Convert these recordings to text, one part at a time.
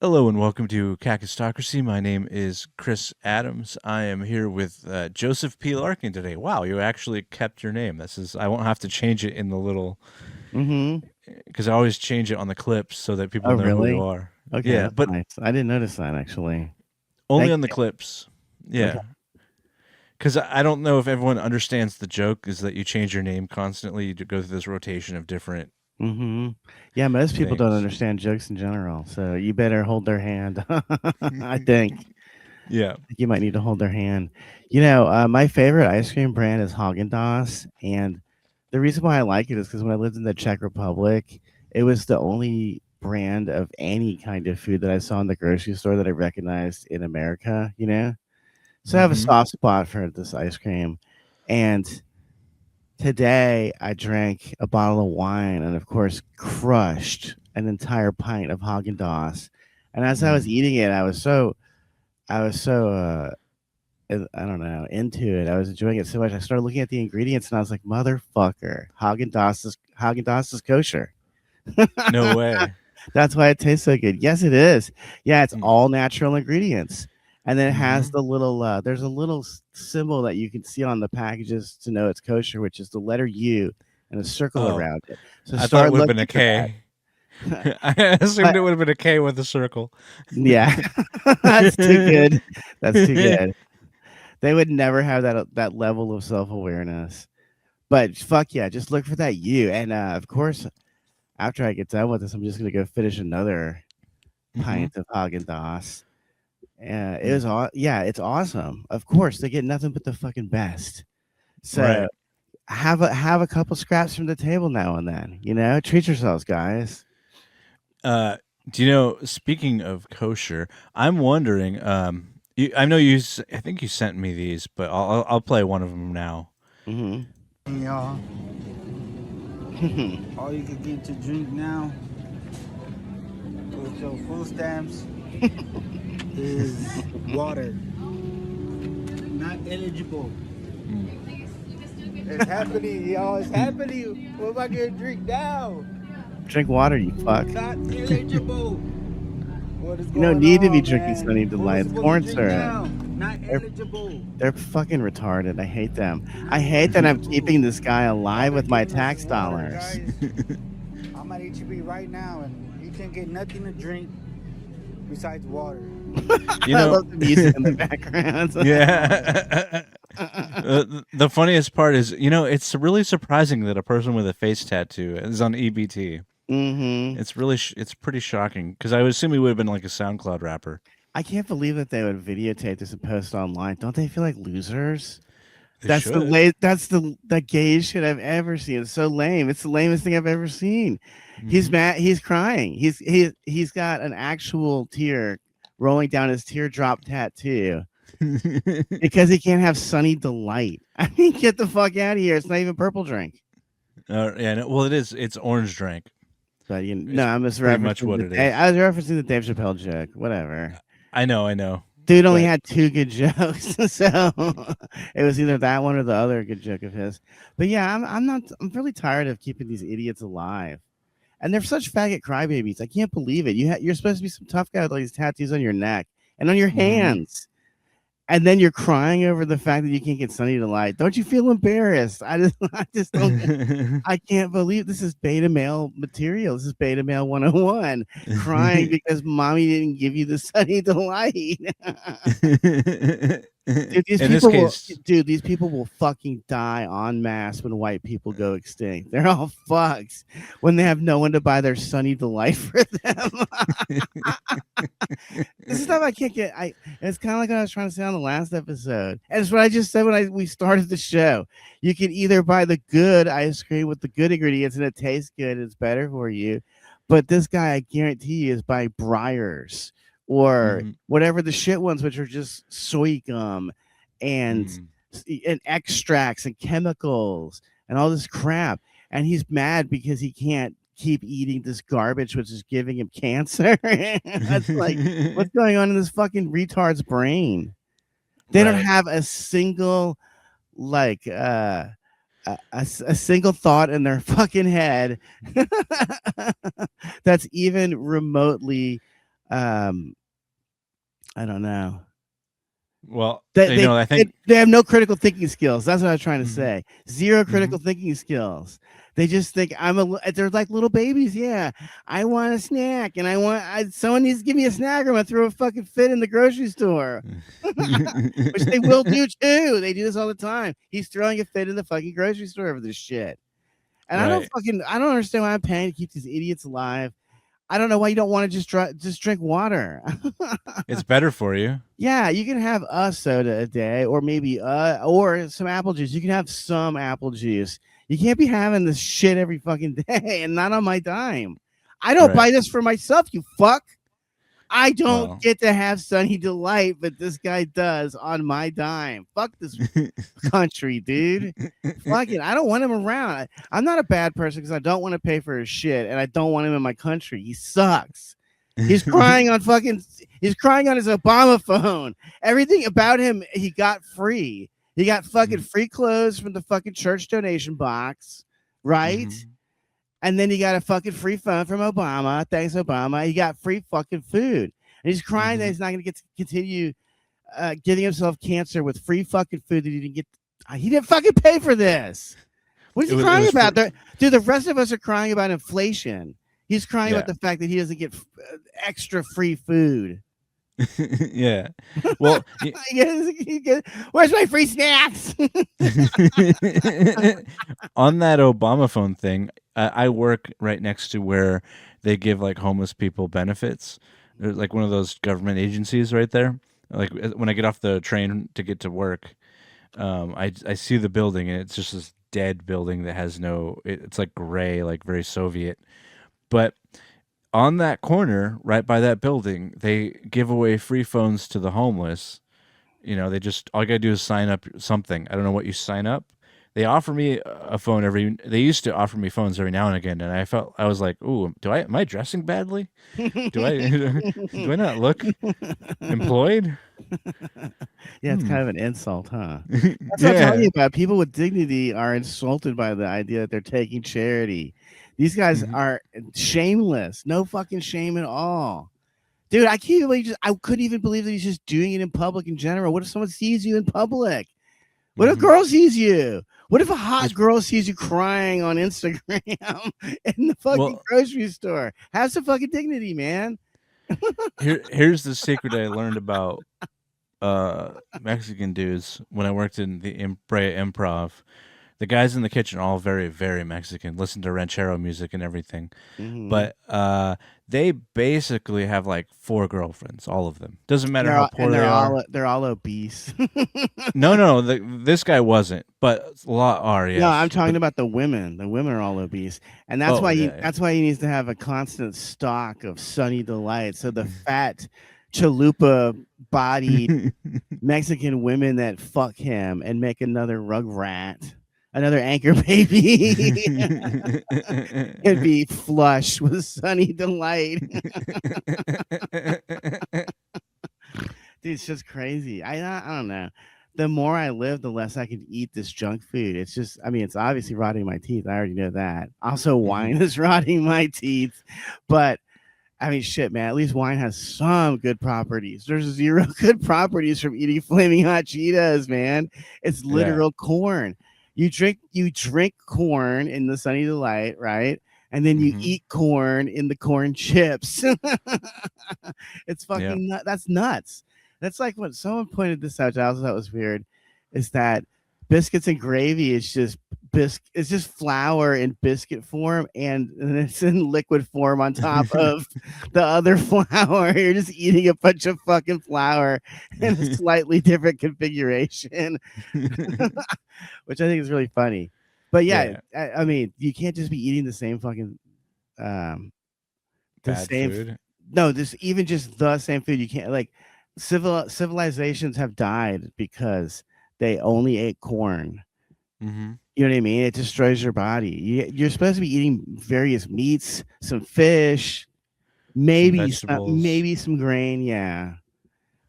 Hello and welcome to Kakistocracy. My name is Chris Adams. I am here with Joseph P. Larkin today. Wow, you actually kept your name. I won't have to change it in the little, Mm-hmm. because I always change it on the clips so that people Oh, know who you really? are. Okay, Yeah, that's but nice. I didn't notice that actually. only Thank on the you. clips. Okay. Yeah, because I don't know if everyone understands the joke is that you change your name constantly. You go through this rotation of different Mm-hmm. Yeah, most people don't things. understand jokes in general, so you better hold their hand. I think Yeah. you might need to hold their hand. My favorite ice cream brand is Haagen-Dazs, and the reason why I like it is because when I lived in the Czech Republic, it was the only brand of any kind of food that I saw in the grocery store that I recognized in America. So I have a Mm-hmm. soft spot for this ice cream. And today I drank a bottle of wine and, of course, crushed an entire pint of Haagen Dazs. And as I was Mm. eating it, I was so, I don't know, into it. I was enjoying it so much. I started looking at the ingredients and I was like, motherfucker, Haagen Dazs is kosher. No way. That's why it tastes so good. Yes, it is. Yeah, it's Mm. all natural ingredients. And then it has Mm-hmm. the little there's a little symbol that you can see on the packages to know it's kosher, which is the letter U and a circle Oh, around it. So I thought it start would have been a looking for K. that. I assumed But it would have been a K with a circle. yeah, that's too good. That's too good. They would never have that level of self-awareness. But fuck yeah, just look for that U. And of course, after I get done with this, I'm just gonna go finish another Hmm. pint of Haagen Dazs. Yeah, it's awesome. Of course, they get nothing but the fucking best. So Right. have a couple scraps from the table now and then. Treat yourselves, guys. Uh, do you know? Speaking of kosher, I'm wondering. I know I think you sent me these, but I'll play one of them now. Hmm. Y'all, all you can get to drink now with your food stamps is water. Not eligible. Mm. It's happening, y'all. It's happening. What am I gonna drink now? Drink water, you fuck. Not eligible. What is You don't going need to be on, drinking man? Sunny What am I Delights. supposed to Corn drink syrup. now? Not They're eligible. they're fucking retarded. I hate them. I Not hate that I'm eligible. keeping this guy All alive they're with my giving us is tax water, dollars. guys. I'm at HEB right now, and you can't get nothing to drink besides water. You I know. love the music in the background. Come on, man. Yeah. The funniest part is, it's really surprising that a person with a face tattoo is on EBT. Hmm. It's pretty shocking because I would assume he would have been like a SoundCloud rapper. I can't believe that they would videotape this and post online. Don't they feel like losers? They should. That's the gayest shit I've ever seen. It's so lame. It's the lamest thing I've ever seen. He's Hmm. mad. He's crying. He's got an actual tear rolling down his teardrop tattoo because he can't have Sunny Delight. I mean, get the fuck out of here. It's not even purple drink. Yeah. No, well, it is. It's orange drink. But no, It's I'm just pretty much referencing what the it Dave. is. I was referencing the Dave Chappelle joke. Whatever. I know. I know. Dude only But had two good jokes, so it was either that one or the other good joke of his. But yeah, I'm really tired of keeping these idiots alive, and they're such faggot crybabies. I can't believe it. You're supposed to be some tough guy with all these tattoos on your neck and on your mhm. hands, and then you're crying over the fact that you can't get Sunny to light. Don't you feel embarrassed? I just don't. I can't believe this is beta male material. This is beta male 101. Crying because mommy didn't give you the Sunny delight. Dude, In this case, these people will fucking die en masse when white people go extinct. They're all fucks when they have no one to buy their Sunny Delight for them. This is stuff I can't get. It's kind of like what I was trying to say on the last episode, and it's what I just said when we started the show. You can either buy the good ice cream with the good ingredients and it tastes good, it's better for you, but this guy, I guarantee you, is by Briars or mhm, whatever the shit ones, which are just soy gum and mhm. and extracts and chemicals and all this crap. And he's mad because he can't keep eating this garbage, which is giving him cancer. That's like, what's going on in this fucking retard's brain? They don't Right. have a single like a single thought in their fucking head that's even remotely Um, I don't know. Well, They, you they know, I they think. they have no critical thinking skills. That's what I was trying to Mhm, say. Zero mhm. critical thinking skills. They just think they're like little babies. Yeah, I want a snack, and someone needs to give me a snack, or I'm gonna throw a fucking fit in the grocery store, which they will do too. They do this all the time. He's throwing a fit in the fucking grocery store over this shit, and Right. I don't understand why I'm paying to keep these idiots alive. I don't know why you don't want to just drink water. It's better for you. Yeah, you can have a soda a day, or maybe or some apple juice. You can have some apple juice. You can't be having this shit every fucking day and not on my dime. I don't Right. buy this for myself, you fuck. I don't Well. get to have Sunny Delight, but this guy does on my dime. Fuck this country, dude. Fuck it. I don't want him around. I'm not a bad person because I don't want to pay for his shit and I don't want him in my country. He sucks. He's crying on fucking he's crying on his Obama phone. Everything about him he got free. He got fucking free clothes from the fucking church donation box, right? Mhm. And then he got a fucking free phone from Obama. Thanks, Obama. He got free fucking food. And he's crying that Mhm. he's not going to get to continue getting himself cancer with free fucking food that he didn't get. He didn't fucking pay for this. What is It he was. It crying was about? for. Dude, the rest of us are crying about inflation. He's crying about Yeah. the fact that he doesn't get extra free food. Yeah. Well. Where's my free snacks? On that Obama phone thing, I work right next to where they give like homeless people benefits. There's like one of those government agencies right there. Like when I get off the train to get to work, I see the building and it's just this dead building that has no. It's like gray, like very Soviet. But on that corner, right by that building, they give away free phones to the homeless. You know, they just all you gotta do is sign up something. I don't know what you sign up. They offer me a phone every. They used to offer me phones every now and again, and I was like, "Ooh, do I am I dressing badly? Do I do I not look employed?" Yeah, it's Hmm. kind of an insult, huh? That's what I'm telling Yeah. you about. People with dignity are insulted by the idea that they're taking charity. These guys Mhm. are shameless. No fucking shame at all. Dude, I can't believe I couldn't even believe that he's just doing it in public in general. What if someone sees you in public? What if a Mhm. girl sees you? What if a hot It's girl sees you crying on Instagram in the fucking well, grocery store? Have some fucking dignity, man. here's the secret I learned about Mexican dudes when I worked in the Brea Improv. The guys in the kitchen are all very, very Mexican. Listen to ranchero music and everything. Mm-hmm. But they basically have like four girlfriends, all of them. Doesn't And matter how poor they are. they're all obese. No, no, this guy wasn't, but a lot are, No, I'm yes. talking But about the women. The women are all obese, and oh yeah, that's why he needs to have a constant stock of Sunny Delight. So the fat chalupa bodied yeah. Mexican women that fuck him and make another rugrat, another anchor baby, can be flush with Sunny Delight. Dude, it's just crazy. I don't know. The more I live, the less I can eat this junk food. It's just, I mean, it's obviously rotting my teeth. I already know that. Also, Mhm. wine is rotting my teeth. But I mean, shit, man. At least wine has some good properties. There's zero good properties from eating flaming hot Cheetos, man. It's Yeah, literal corn. You drink corn in the Sunny Delight, right? And then you hmm eat corn in the corn chips. It's yeah. fucking that's nuts. That's like when someone pointed this out. I also thought was weird. Is that biscuits and gravy is just it's just flour in biscuit form and it's in liquid form on top of the other flour. You're just eating a bunch of fucking flour in a slightly different configuration, which I think is really funny. But yeah, Yeah, I mean, you can't just be eating the same fucking um the bad same food. no, this even just the same food. You can't like civilizations have died because they only ate corn. Hmm You know what I mean? It destroys your body. You're supposed to be eating various meats, some fish, Some vegetables. maybe some grain. Yeah,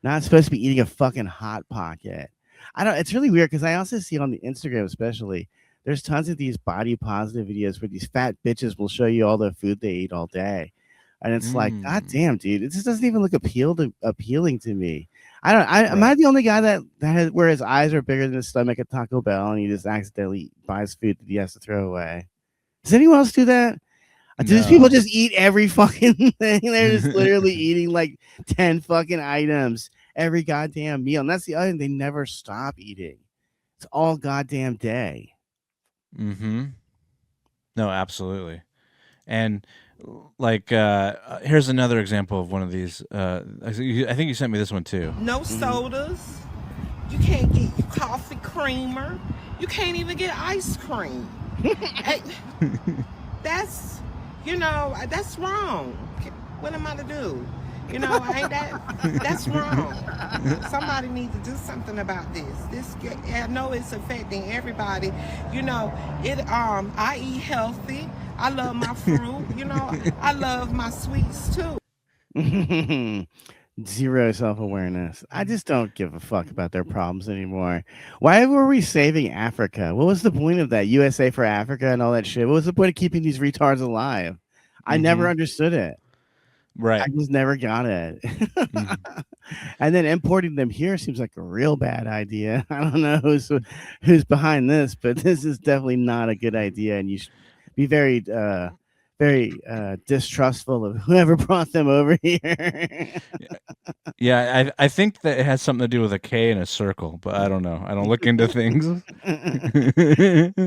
not supposed to be eating a fucking hot pocket. I don't. It's really weird because I also see on the Instagram, especially, there's tons of these body positive videos where these fat bitches will show you all the food they eat all day. and it's like, God Mm. damn, dude, it just doesn't even look appealing to me. I don't. Am Right. I the only guy that has, where his eyes are bigger than his stomach at Taco Bell, and he just accidentally buys food that he has to throw away? Does anyone else do that? Do these people No. just eat every fucking thing? They're just literally eating like 10 fucking items every goddamn meal. And that's the other thing. They never stop eating. It's all goddamn day. Mm-hmm. No, absolutely. And like, here's another example of one of these. I think you sent me this one too. No sodas. You can't get your coffee creamer. You can't even get ice cream. Hey, that's, that's wrong. What am I to do? Ain't that's wrong. Somebody needs to do something about this. I know it's affecting everybody. I eat healthy. I love my fruit. I love my sweets too. Zero self awareness. I just don't give a fuck about their problems anymore. Why were we saving Africa? What was the point of that? USA for Africa and all that shit. What was the point of keeping these retards alive? I never Mm-hmm. understood it. I Right. just never got it. Mm-hmm. And then importing them here seems like a real bad idea. I don't know who's behind this, but this is definitely not a good idea, and you should be very distrustful of whoever brought them over here. Yeah, I think that it has something to do with a K and a circle, but I don't know. I don't look into things. I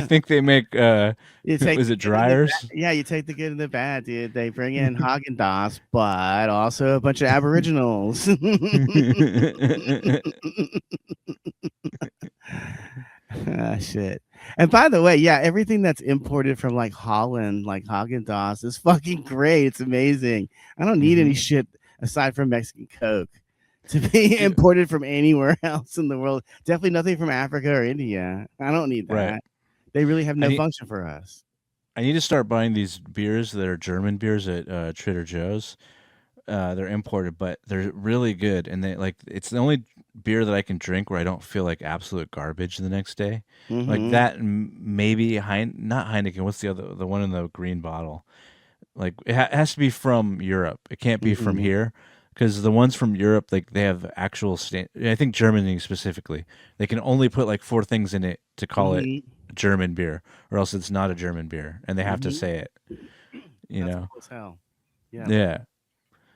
think they make You take is the it good and the bad. dryers? Yeah, you take the good and the bad, dude. They bring in Haagen Dazs, but also a bunch of Aboriginals. Ah, shit. And by the way, yeah, everything that's imported from like Holland, like Haagen Dazs, is fucking great. It's amazing. I don't need any Mm-hmm. shit aside from Mexican Coke to be imported from anywhere else in the world. Definitely nothing from Africa or India. I don't need Right. that. They really have I no need function for us. I need to start buying these beers that are German beers at Trader Joe's. They're imported, but they're really good, and they like it's the only beer that I can drink where I don't feel like absolute garbage the next day. Like Mm-hmm. that, maybe not Heineken. What's the other? The one in the green bottle. Like it has to be from Europe. It can't be from Mm-hmm. here because the ones from Europe, like they have actual I think Germany specifically, they can only put like four things in it to call it Mm-hmm. German beer, or else it's not a German beer, and they have to Mm-hmm. say it. You That's know? cool as hell. Yeah. Yeah.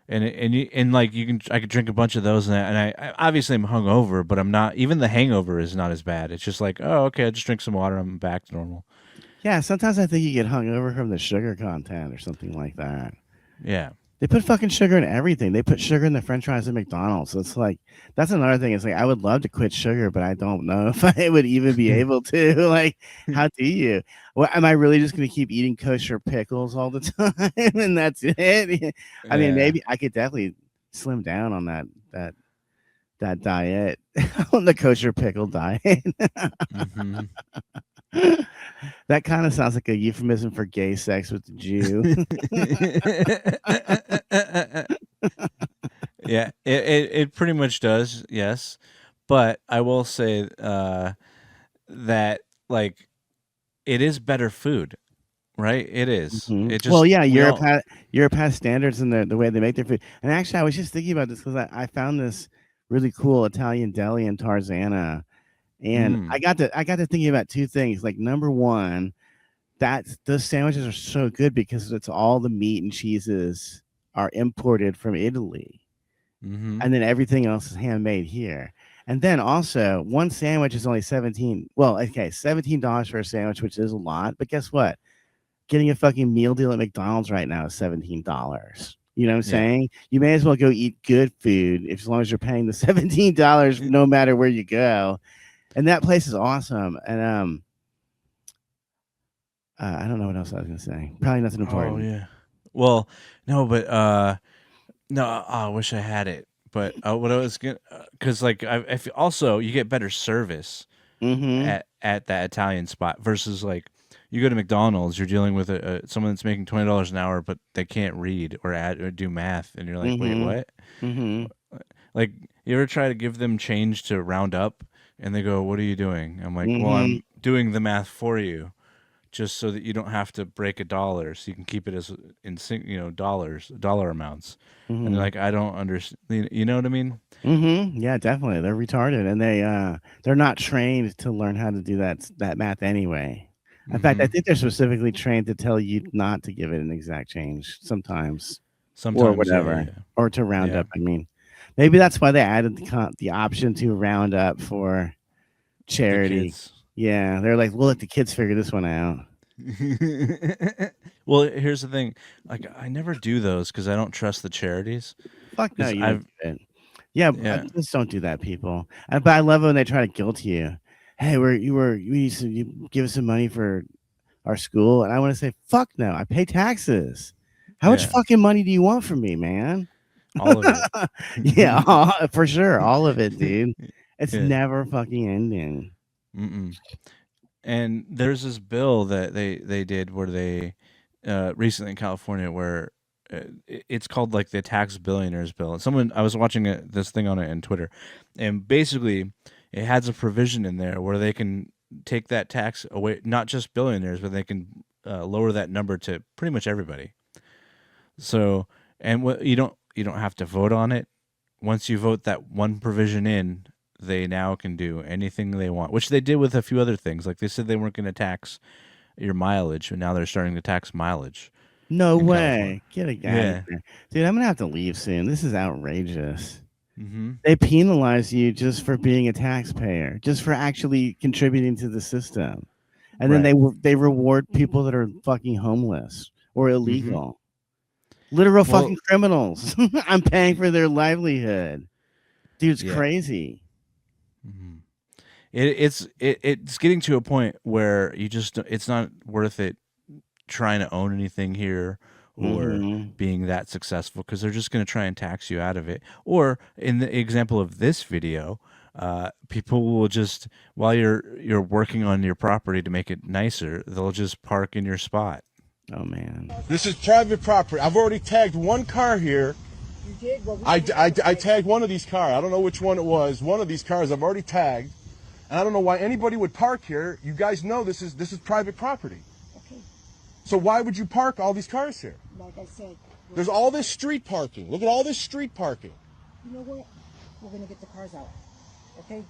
And like I could drink a bunch of those I obviously I'm hungover, but I'm not. Even the hangover is not as bad. It's just like, oh, okay, I just drink some water, I'm back to normal. Yeah, sometimes I think you get hung over from the sugar content or something like that. Yeah. They put fucking sugar in everything. They put sugar in the French fries at McDonald's. So it's like that's another thing. It's like I would love to quit sugar, but I don't know if I would even be able to. Like, how do you? Well, am I really just going to keep eating kosher pickles all the time and that's it? I mean, Yeah. maybe I could definitely slim down on that diet, on the kosher pickle diet. Hmm. That kind of sounds like a euphemism for gay sex with the Jew. Yeah, it pretty much does, yes. But I will say that like it is better food, right? It is. Mhm. It Well, just yeah, we all Europe has standards in the way they make their food. And actually, I was just thinking about this because I found this really cool Italian deli in Tarzana, and mm, I got to thinking about two things. Like number one, that's those sandwiches are so good because it's all the meat and cheeses are imported from Italy, mhm. and then everything else is handmade here. And then also, one sandwich is only 17. Well, okay, $17 for a sandwich, which is a lot. But guess what? Getting a fucking meal deal at McDonald's right now is $17. You know what I'm Yeah. saying? You may as well go eat good food if as long as you're paying the $17 no matter where you go. And that place is awesome. And I don't know what else I was gonna say. Probably nothing Oh important. yeah. Well, no, but no, I wish I had it. But what I was gonna, because like also you get better service Mm-hmm. at that Italian spot versus like you go to McDonald's, you're dealing with someone that's making $20 an hour, but they can't read or add or do math, and you're like, wait, Mm-hmm. what? Mm-hmm. Like, you ever try to give them change to round up, and they go, "What are you doing?" I'm like, "Well, Mm-hmm. I'm doing the math for you just so that you don't have to break $1, so you can keep it as dollar amounts. And they're like, I don't understand. You know what I mean? Yeah, definitely. They're retarded, and they're not trained to learn how to do that math anyway. In fact, I think they're specifically trained to tell you not to give it an exact change sometimes or whatever, yeah. or to round Yeah. up. I mean, maybe that's why they added the option to round up for charity. Yeah, they're like, we'll let the kids figure this one out. Well, here's the thing. Like, I never do those because I don't trust the charities. Fuck no, 'Cause you don't do it. Yeah, just don't do that, people. But I love it when they try to guilt you. Hey, you give us some money for our school, and I want to say, fuck no, I pay taxes. How much fucking money do you want from me, man? All of it. Yeah, for sure, all of it, dude. It's never fucking ending. And there's this bill that they did where they recently in California where it's called like the tax billionaires bill. And I was watching this thing on it in Twitter, and basically it has a provision in there where they can take that tax away, not just billionaires, but they can lower that number to pretty much everybody. So, and you don't have to vote on it. Once you vote that one provision in, they now can do anything they want, which they did with a few other things. Like they said they weren't going to tax your mileage, and now they're starting to tax mileage. No way. Get a guy out of here. Dude, I'm going to have to leave soon. This is outrageous. They penalize you just for being a taxpayer, just for actually contributing to the system. And then they reward people that are fucking homeless or illegal. Literal fucking criminals. I'm paying for their livelihood. Dude, it's crazy. It's getting to a point where it's not worth it trying to own anything here or being that successful, because they're just going to try and tax you out of it. Or in the example of this video, people will just, while you're working on your property to make it nicer, they'll just park in your spot. Oh man, this is private property. I've already tagged one car here. You did? Well, I tagged one of these cars. I don't know which one it was. One of these cars I've already tagged, and I don't know why anybody would park here. You guys know this is private property. Okay. So why would you park all these cars here? Like I said, there's all this street parking. Look at all this street parking. You know what? We're gonna get the cars out. Okay.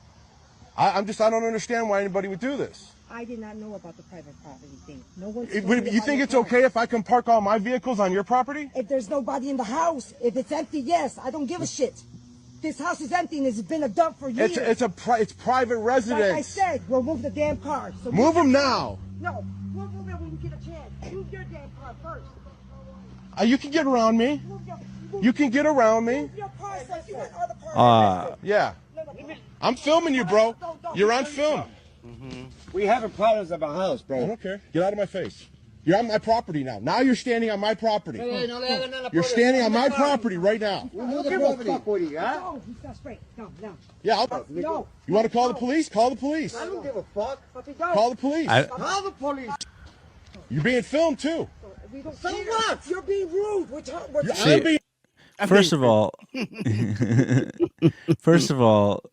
I don't understand why anybody would do this. I did not know about the private property thing. No one. You think it's okay if I can park all my vehicles on your property? If there's nobody in the house, if it's empty, yes, I don't give a shit. This house is empty and it's been a dump for years. It's private residence. Like I said, we'll move the damn cars. So move them now. No, we'll move it when you get a chance. Move your damn car first. You can get around me. You can get around me. Move your car so you and other cars. Yeah. I'm filming you, bro. You're on film. We having problems at my house, bro. I don't care. Get out of my face. You're on my property now. Now you're standing on my property. You're standing on my property right now. Who give a fuck with you, huh? No, he's not straight. No. Yeah, No. You want to call the police? Call the police. I don't give a fuck. Call the police. Call the police. You're being filmed too. So what? You're being rude. First of all,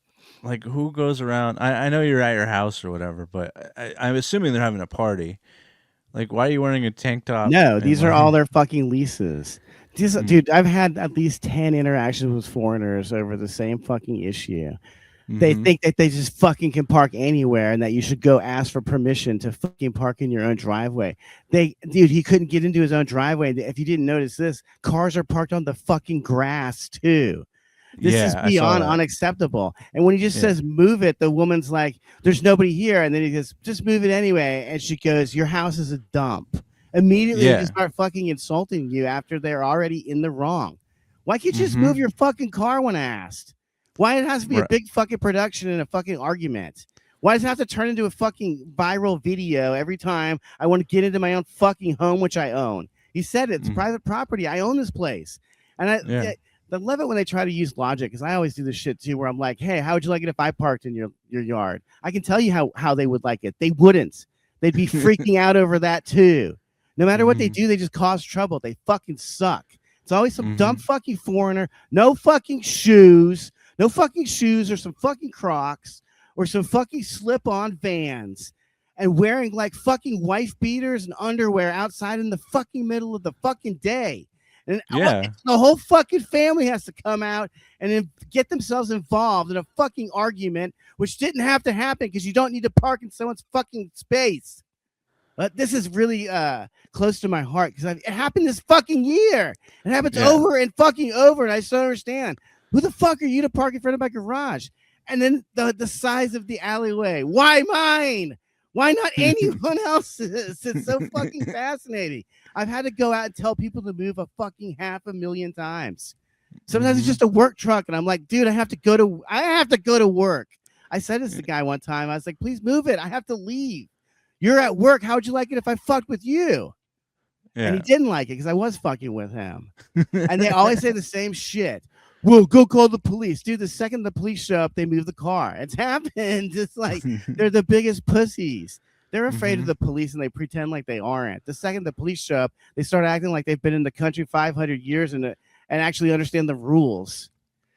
like, who goes around? I know you're at your house or whatever, but I'm assuming they're having a party. Like, why are you wearing a tank top? No, these are all their fucking leases. Dude, I've had at least 10 interactions with foreigners over the same fucking issue. They think that they just fucking can park anywhere and that you should go ask for permission to fucking park in your own driveway. Dude, he couldn't get into his own driveway. If you didn't notice this, cars are parked on the fucking grass too. This is beyond unacceptable. And when he just says move it, the woman's like, there's nobody here. And then he goes, just move it anyway. And she goes, your house is a dump. Immediately they start fucking insulting you after they're already in the wrong. Why can't you just move your fucking car when asked? Why it has to be a big fucking production and a fucking argument? Why does it have to turn into a fucking viral video every time I want to get into my own fucking home, which I own? He said it's private property. I own this place. And I love it when they try to use logic, because I always do this shit too, where I'm like, hey, how would you like it if I parked in your yard? I can tell you how they would like it. They wouldn't. They'd be freaking out over that too. No matter what they do, they just cause trouble. They fucking suck. It's always some dumb fucking foreigner, no fucking shoes or some fucking Crocs or some fucking slip-on Vans. and wearing like fucking wife beaters and underwear outside in the fucking middle of the fucking day. And Yeah. the whole fucking family has to come out and then get themselves involved in a fucking argument, which didn't have to happen because you don't need to park in someone's fucking space. But this is really close to my heart because it happened this fucking year. It happens over and fucking over, and I still don't understand. Who the fuck are you to park in front of my garage? And then the size of the alleyway. Why mine? Why not anyone else's? It's so fucking fascinating. I've had to go out and tell people to move a fucking 500,000 times. Sometimes it's just a work truck, and I'm like, dude, I have to go to work. I said this to the guy one time. I was like, please move it. I have to leave. You're at work. How would you like it if I fucked with you? Yeah. And he didn't like it because I was fucking with him. And they always say the same shit. Well, go call the police. Dude, the second the police show up, they move the car. It's happened. It's like they're the biggest pussies. They're afraid of the police and they pretend like they aren't. The second the police show up, they start acting like they've been in the country 500 years and actually understand the rules.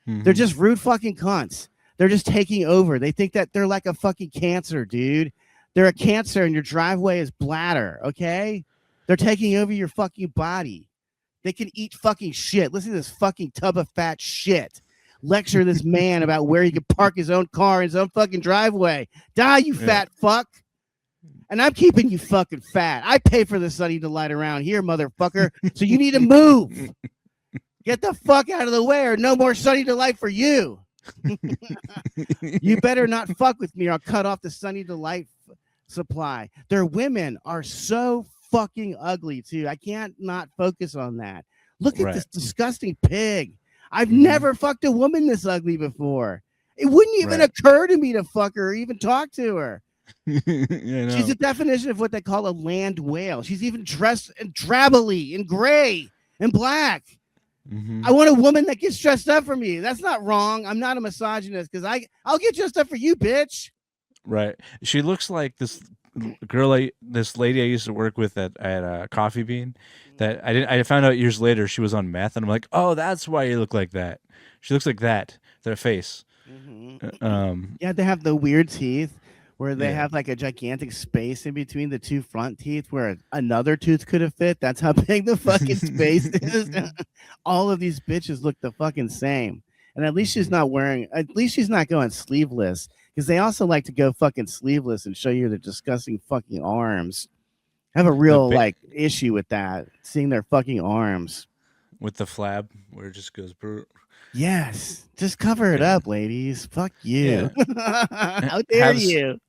They're just rude fucking cunts. They're just taking over. They think that they're like a fucking cancer, dude. They're a cancer and your driveway is bladder, okay? They're taking over your fucking body. They can eat fucking shit. Listen to this fucking tub of fat shit. Lecture this man about where he can park his own car in his own fucking driveway. Die, you fat fuck. And I'm keeping you fucking fat. I pay for the Sunny Delight around here, motherfucker. So you need to move. Get the fuck out of the way or no more Sunny Delight for you. You better not fuck with me or I'll cut off the Sunny Delight supply. Their women are so fucking ugly too. I can't not focus on that. Look at this disgusting pig. I've never fucked a woman this ugly before. It wouldn't even occur to me to fuck her or even talk to her. She's a definition of what they call a land whale. She's even dressed in drabbily in gray and black. I want a woman that gets dressed up for me. That's not wrong. I'm not a misogynist because I'll get dressed up for you, bitch. Right. She looks like this girl, this lady I used to work with at Coffee Bean. That I found out years later she was on meth, and I'm like, oh, that's why you look like that. She looks like that. Their face. Yeah, they have the weird teeth where they have like a gigantic space in between the two front teeth where another tooth could have fit. That's how big the fucking space is. All of these bitches look the fucking same. And at least she's not going sleeveless because they also like to go fucking sleeveless and show you their disgusting fucking arms. I have a real issue with that, seeing their fucking arms. With the flab where it just goes brute. Yes. Just cover it up, ladies. Fuck you. How dare you?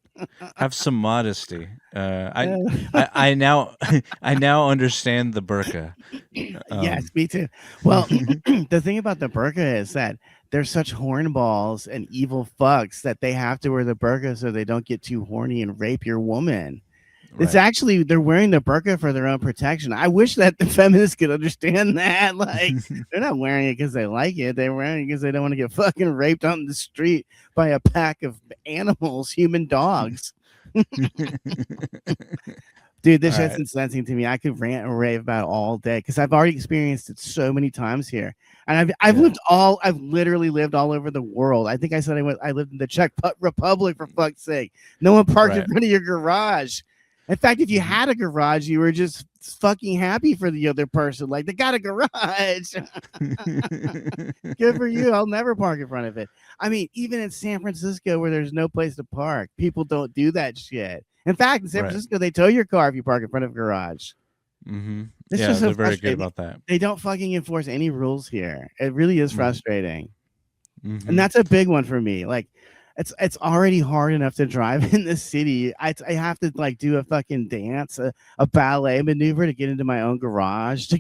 Have some modesty. I now understand the burqa. Yes, me too. Well, the thing about the burqa is that they're such hornballs and evil fucks that they have to wear the burqa so they don't get too horny and rape your woman. It's actually they're wearing the burqa for their own protection. I wish that the feminists could understand that. Like they're not wearing it because they like it. They're wearing it because they don't want to get fucking raped on the street by a pack of animals, human dogs. Dude, this shit's incensing to me. I could rant and rave about it all day because I've already experienced it so many times here, and I've literally lived all over the world. I think I said I lived in the Czech Republic for fuck's sake. No one parked in front of your garage. In fact, if you had a garage, you were just fucking happy for the other person. Like, they got a garage. Good for you. I'll never park in front of it. I mean, even in San Francisco where there's no place to park, people don't do that shit. In fact, in San Francisco, they tow your car if you park in front of a garage. It's just so they're very good about that. They don't fucking enforce any rules here. It really is frustrating. And that's a big one for me. Like, it's already hard enough to drive in the city. I have to like do a fucking dance, a ballet maneuver to get into my own garage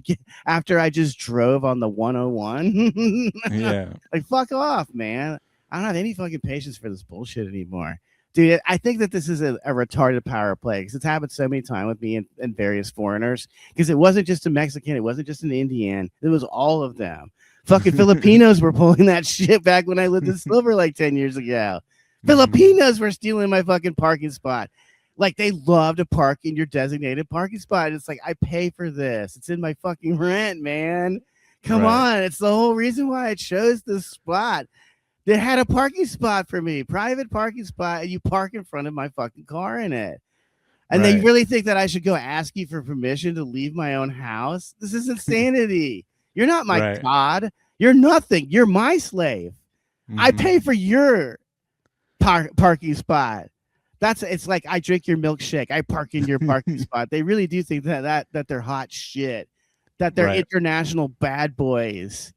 after I just drove on the 101. Yeah. Like fuck off, man. I don't have any fucking patience for this bullshit anymore. Dude, I think that this is a retarded power play because it's happened so many times with me and various foreigners because it wasn't just a Mexican, it wasn't just an Indian, it was all of them. Fucking Filipinos were pulling that shit back when I lived in Silver Lake 10 years ago. Filipinos were stealing my fucking parking spot. Like, they love to park in your designated parking spot. It's like, I pay for this. It's in my fucking rent, man. Come on. It's the whole reason why I chose this spot. They had a parking spot for me, private parking spot, and you park in front of my fucking car in it. And they Right. really think that I should go ask you for permission to leave my own house? This is insanity. You're not my Right. god. You're nothing. You're my slave. I Mhm. pay for your parking spot. It's like I drink your milkshake. I park in your parking spot. They really do think that they're hot shit, that they're Right. international bad boys.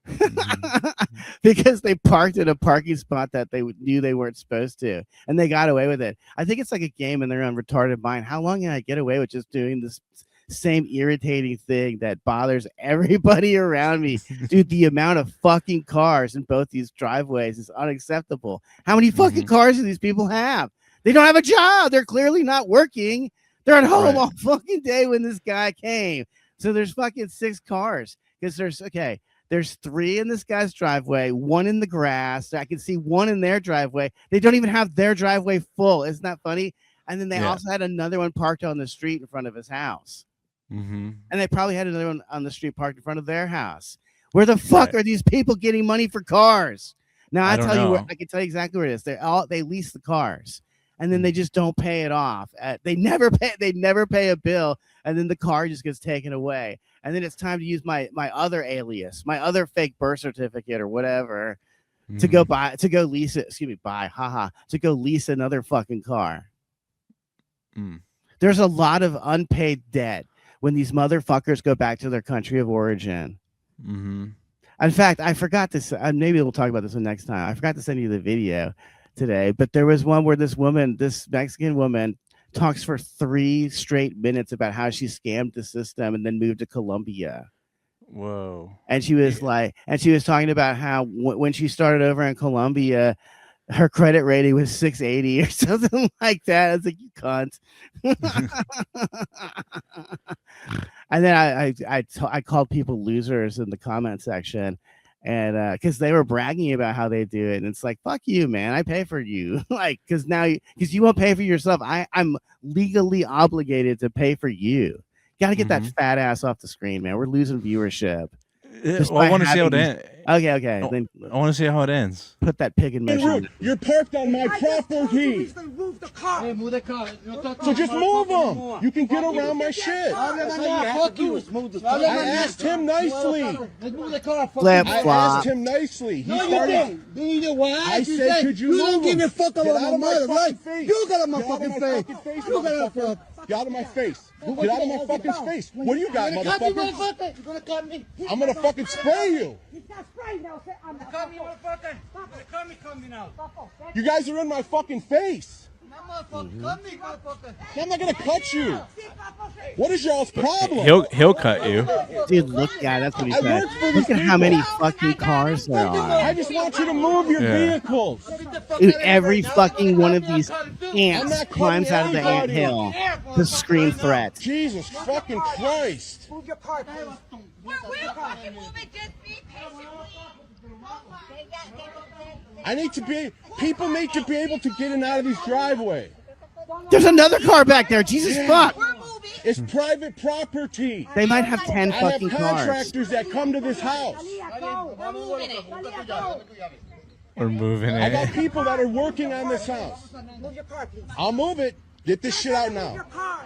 Mhm. Because they parked in a parking spot that they knew they weren't supposed to, and they got away with it. I think it's like a game in their own retarded mind. How long can I get away with just doing this same irritating thing that bothers everybody around me? Dude, the amount of fucking cars in both these driveways is unacceptable. How many fucking Mhm. cars do these people have? They don't have a job. They're clearly not working. They're at home Right. all fucking day when this guy came. So there's fucking 6 cars because there's 3 in this guy's driveway, 1 in the grass. I can see 1 in their driveway. They don't even have their driveway full. Isn't that funny? And then they Yeah. also had another one parked on the street in front of his house. Mhm. And they probably had another one on the street parked in front of their house. Where the fuck Right. are these people getting money for cars? Now I don't know. I can tell you exactly where it is. They lease the cars, and then they just don't pay it off. They never pay a bill, and then the car just gets taken away. And then it's time to use my other alias, my other fake birth certificate or whatever, to go lease it. Excuse me, to go lease another fucking car. Mm. There's a lot of unpaid debt when these motherfuckers go back to their country of origin. Mhm. In fact, I forgot to. Maybe we'll talk about this one next time. I forgot to send you the video today, but there was one where this Mexican woman, talks for 3 straight minutes about how she scammed the system and then moved to Colombia. Whoa. And she was talking about how when she started over in Colombia, her credit rating was 680 or something like that. It's like, you cunt. And then I called people losers in the comment section, and because they were bragging about how they do it, and it's like, fuck you, man. I pay for you, like, because you won't pay for yourself. I'm legally obligated to pay for you. Got to get that fat ass off the screen, man. We're losing viewership. Well, I want to see how it ends. Okay. Oh, Then I want to see how it ends. put that pig in motion. You're parked on my property. Move the car. Hey, move the car. So just move them. You can get around my shit. Fuck you. I asked him nicely. Let's move the car. Flip I flop. asked him nicely. He No, you started. didn't. You know what? I said, could you don't move give him? a fuck Get about out my of my mother, fucking right? face. You got on my Get out of fucking my face. fucking face, You got on motherfucker. Get out of my face. Get out of my fucking face. What do you got, You're gonna cut me, motherfucker? motherfucker. You're gonna cut me. I'm gonna fucking spray you. He's not spraying now. Cut me, motherfucker. Cut me, coming out. You guys are in my fucking face. Motherfucker, cut me, motherfucker. I'm not gonna cut you. What is y'all's problem? He'll cut you. Dude, look, yeah, that's what he I said. work for Look these at how people. many fucking cars there I are. just want you to move your Yeah. vehicles. Dude, every fucking one of these I'm ants not climbs out of the ant anybody. hill to scream threats. Jesus fucking Christ. Move your car, please. We'll fucking move it. Just be patient, People need to be able to get in and out of these driveways. There's another car back there. Jesus fuck. We're moving. It's private property. They might have 10 I have fucking cars. contractors that come to this house. We're moving it. We're moving I got it. people that are working on this house. Move your car, please. I'll move it. Get this shit out now. Your car.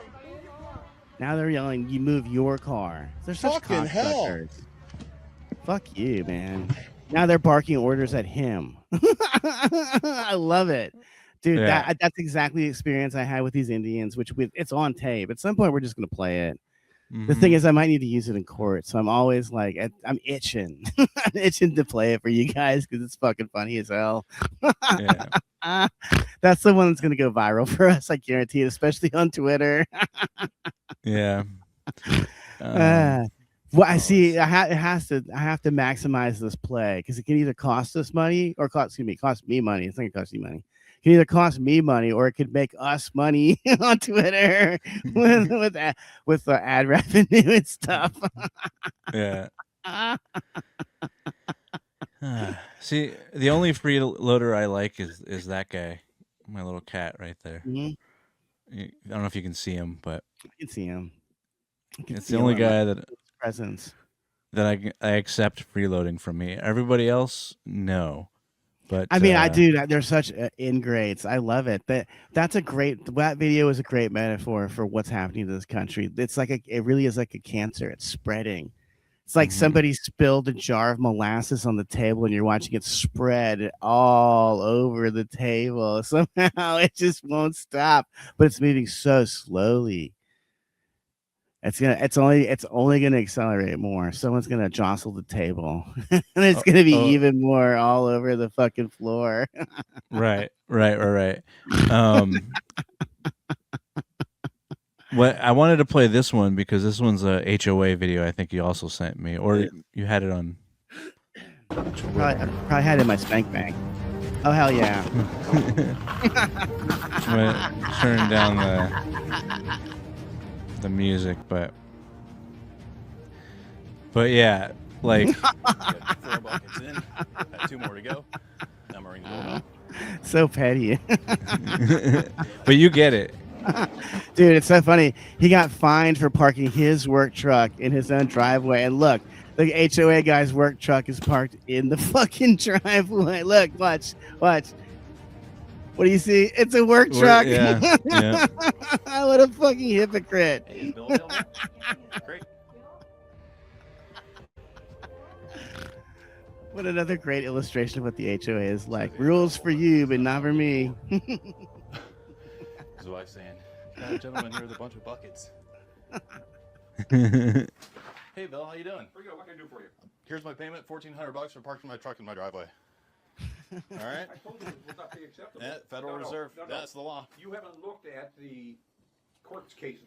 Now they're yelling, you move your car. They're such Fucking hell. cocksuckers. Fuck you, man. Now they're barking orders at him. I love it. Dude, Yeah. that's exactly the experience I had with these Indians, it's on tape. At some point, we're just going to play it. The thing is, I might need to use it in court. So I'm always like, I'm itching. I'm itching to play it for you guys because it's fucking funny as hell. Yeah. That's the one that's going to go viral for us. I guarantee it, especially on Twitter. Yeah. Well, I see. I have to maximize this play because it can either cost us money or cost me money. It's not gonna cost you money. It can either cost me money or it could make us money on Twitter with ad revenue and stuff. Yeah. See, the only freeloader I like is that guy, my little cat right there. Mhm. I don't know if you can see him, but I can see him. it's the only guy that presence. I accept freeloading from me. Everybody else, no. But I mean, I do that. They're such ingrates. I love it. That video is a great metaphor for what's happening to this country. It really is like a cancer. It's spreading. It's like somebody spilled a jar of molasses on the table and you're watching it spread all over the table. Somehow it just won't stop, but it's moving so slowly. It's only gonna accelerate more. Someone's gonna jostle the table, and it's gonna be even more all over the fucking floor. Right. What I wanted to play this one because this one's a HOA video. I think you also sent me, or you had it on. Probably had it in my spank bank. Oh hell yeah! Turn down the music, but yeah, like 4 buckets in, had 2 more to go. Now we're going. So petty. But you get it. Dude, it's so funny. He got fined for parking his work truck in his own driveway. And look, the HOA guy's work truck is parked in the fucking driveway. Look, watch. What do you see? It's a work truck. Yeah. What a fucking hypocrite. Hey, is Bill available? Great. What another great illustration of what the HOA is like. Rules for you, but not for me. His wife's saying, "Got a gentleman here with a bunch of buckets." Hey, Bill, how you doing? Pretty good. What can I do for you? Here's my payment, $1,400 for parking my truck in my driveway. All right. I told you this will not be acceptable. Yeah, Federal Reserve. No. That's the law. You haven't looked at the court cases.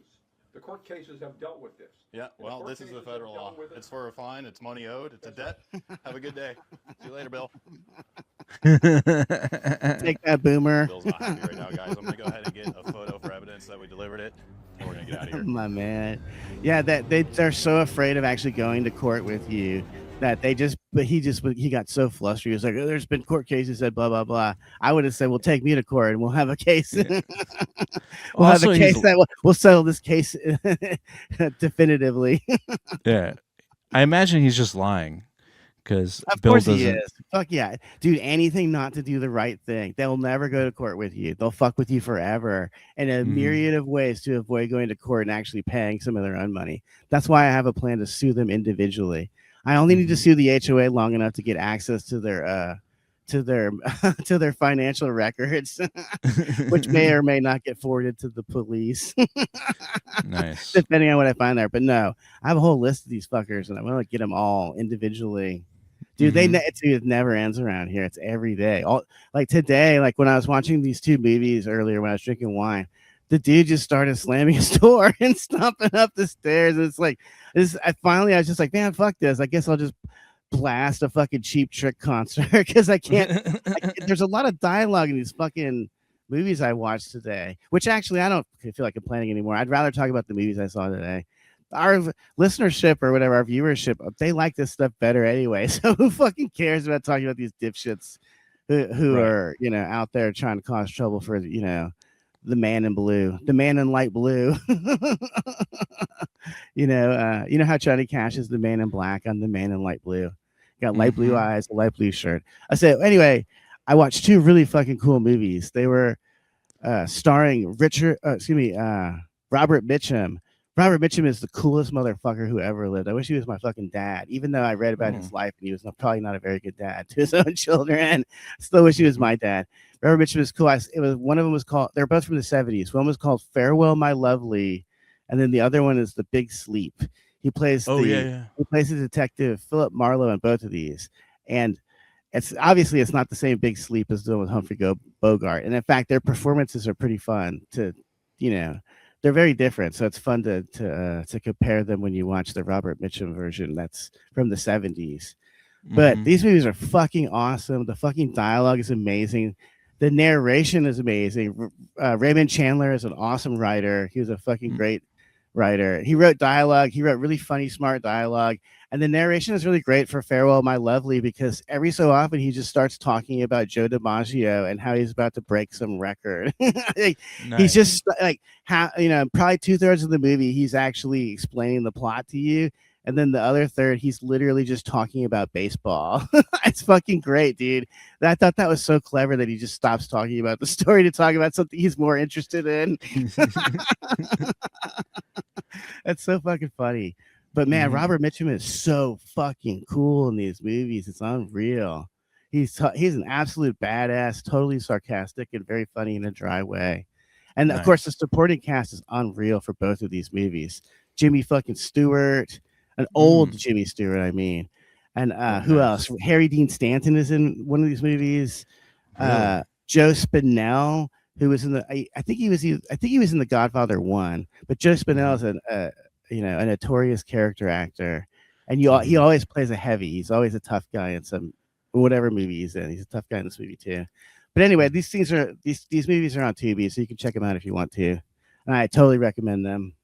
The court cases have dealt with this. Yeah, well, this is the federal law. It's for a fine. It's money owed. It's a debt. Have a good day. See you later, Bill. Take that, boomer. Bill's not happy right now, guys. I'm going to go ahead and get a photo for evidence that we delivered it. And we're going to get out of here. My man. Yeah, they're so afraid of actually going to court with you that he got so flustered. He was like, "Oh, there's been court cases that blah, blah, blah." I would have said, "Well, take me to court and we'll have a case." Yeah. We'll Also, have a case that we'll settle this case definitively. Yeah. I imagine he's just lying because Of Bill course doesn't. he is. Fuck yeah. Dude, anything not to do the right thing. They'll never go to court with you. They'll fuck with you forever in a myriad of ways to avoid going to court and actually paying some of their own money. That's why I have a plan to sue them individually. I only need to sue the HOA long enough to get access to their to their financial records, which may or may not get forwarded to the police. Nice. Depending on what I find there. But no, I have a whole list of these fuckers and I want to get them all individually. Dude, it never ends around here. It's every day. Like today, like when I was watching these 2 movies earlier when I was drinking wine, the dude just started slamming his door and stomping up the stairs. And it's like, I was just like, man, fuck this. I guess I'll just blast a fucking Cheap Trick concert because I can't. There's a lot of dialogue in these fucking movies I watched today, which actually I don't feel like complaining anymore. I'd rather talk about the movies I saw today. Our listenership or whatever, our viewership, they like this stuff better anyway. So who fucking cares about talking about these dipshits who are, out there trying to cause trouble for, the man in blue, the man in light blue. You know how Johnny Cash is the man in black. I'm the man in light blue. Got light blue eyes, a light blue shirt. I said, anyway, I watched 2 really fucking cool movies. They were starring Robert Mitchum. Robert Mitchum is the coolest motherfucker who ever lived. I wish he was my fucking dad, even though I read about his life and he was probably not a very good dad to his own children. Still wish he was my dad. Robert Mitchum is cool. One of them was called, they're both from the 70s. One was called Farewell, My Lovely. And then the other one is The Big Sleep. He plays he plays the detective Philip Marlowe in both of these. And it's not the same Big Sleep as the one with Humphrey Bogart. And in fact, their performances are pretty fun they're very different. So it's fun to compare them when you watch the Robert Mitchum version that's from the 70s. But these movies are fucking awesome. The fucking dialogue is amazing. The narration is amazing. Raymond Chandler is an awesome writer. He was a fucking great writer. He wrote dialogue. He wrote really funny, smart dialogue. And the narration is really great for Farewell, My Lovely, because every so often he just starts talking about Joe DiMaggio and how he's about to break some record. He's just like, how, probably 2/3 of the movie, he's actually explaining the plot to you. And then the other third, he's literally just talking about baseball. It's fucking great, dude. I thought that was so clever that he just stops talking about the story to talk about something he's more interested in. That's so fucking funny. But man, Robert Mitchum is so fucking cool in these movies. It's unreal. He's an absolute badass, totally sarcastic and very funny in a dry way. And of course, the Nice. supporting cast is unreal for both of these movies. Jimmy fucking Stewart, an old Jimmy Stewart, I mean. And who Nice. else? Harry Dean Stanton is in one of these movies. Really? Joe Spinell, who was in I think he was in The Godfather 1, but Joe Spinell is a notorious character actor, and he always plays a heavy. He's always a tough guy in whatever movie he's in. He's a tough guy in this movie too. But anyway, these movies are on Tubi, so you can check them out if you want to, and I totally recommend them.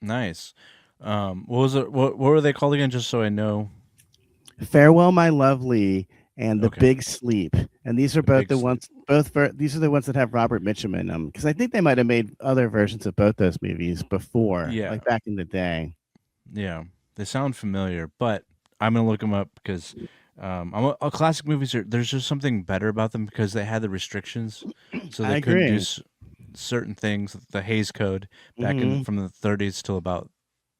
Nice. What was it? What were they called again? Just so I know. Farewell, My Lovely, and The Okay. Big Sleep, and these are both the ones. These are the ones that have Robert Mitchum in them, because I think they might have made other versions of both those movies before, Yeah. like back in the day. Yeah, they sound familiar, but I'm gonna look them up because classic movies there's just something better about them because they had the restrictions, so I they couldn't do agree. certain things. The Hays Code back in from the 30s till about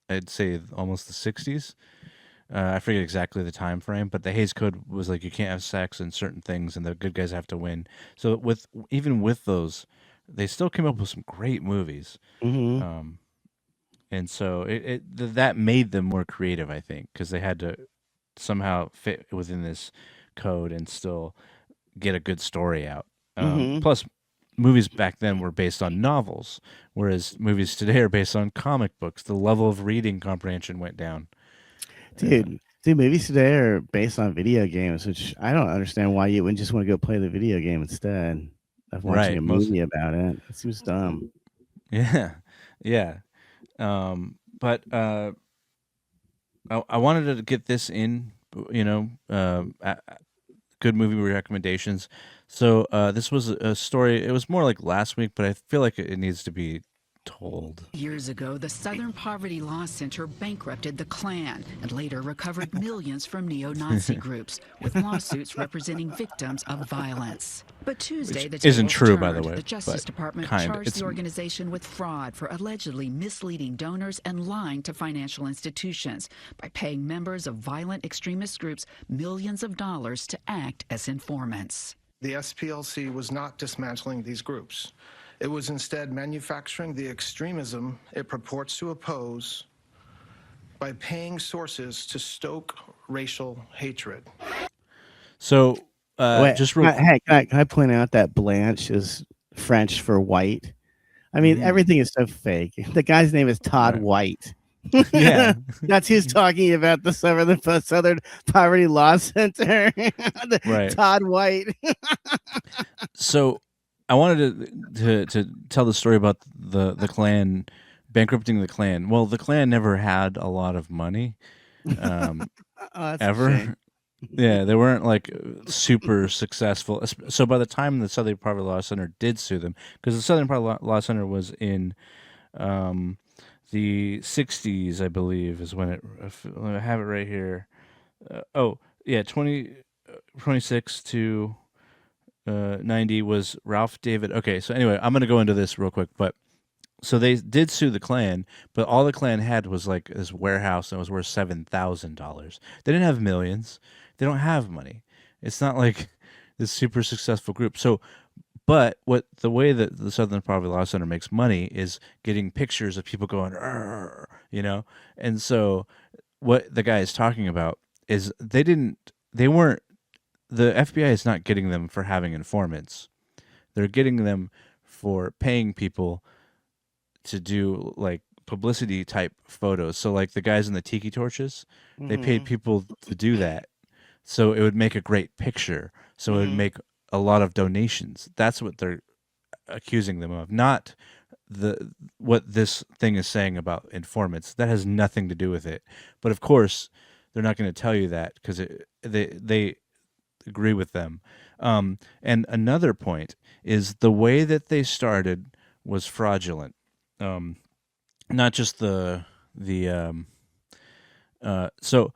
I'd say almost the 60s. I forget exactly the time frame, but the Hays Code was like you can't have sex and certain things, and the good guys have to win. So even with those, they still came up with some great movies. And so that made them more creative, I think, because they had to somehow fit within this code and still get a good story out. Plus, movies back then were based on novels, whereas movies today are based on comic books. The level of reading comprehension went down. Dude, movies today are based on video games, which I don't understand why you wouldn't just want to go play the video game instead of watching Right. a movie about it. It seems dumb. Yeah. Yeah. But I wanted to get this in, good movie recommendations. So this was a story. It was more like last week, but I feel like it needs to be told. Years ago, the Southern Poverty Law Center bankrupted the Klan and later recovered millions from neo-Nazi groups, with lawsuits representing victims of violence. But Tuesday, the isn't tables true, by the turned. way, The Justice but Department kind of. charged the organization with fraud for allegedly misleading donors and lying to financial institutions by paying members of violent extremist groups millions of dollars to act as informants. The SPLC was not dismantling these groups. It was instead manufacturing the extremism it purports to oppose by paying sources to stoke racial hatred. So, Wait, just real hey, can I point out that Blanche is French for white? I mean, everything is so fake. The guy's name is Todd White. Yeah. That's who's talking about the Southern Poverty Law Center. Right. Todd White. So I wanted to tell the story about the Klan bankrupting the Klan. Well, the Klan never had a lot of money, ever. Yeah, they weren't like super successful. So by the time the Southern Poverty Law Center did sue them, because the Southern Poverty Law Center was in the 60s, I believe, is when I have it right here. 26 to 90 was Ralph David. Okay, so anyway, I'm going to go into this real quick, but so they did sue the Klan, but all the Klan had was like this warehouse and it was worth $7,000. They didn't have millions. They don't have money. It's not like this super successful group. So, but the way that the Southern Poverty Law Center makes money is getting pictures of people going, and so what the guy is talking about is the FBI is not getting them for having informants. They're getting them for paying people to do like publicity type photos. So like the guys in the tiki torches, they paid people to do that. So it would make a great picture. So it would make a lot of donations. That's what they're accusing them of. Not what this thing is saying about informants. That has nothing to do with it. But of course, they're not going to tell you that because they agree with them. And another point is the way that they started was fraudulent. Not just the So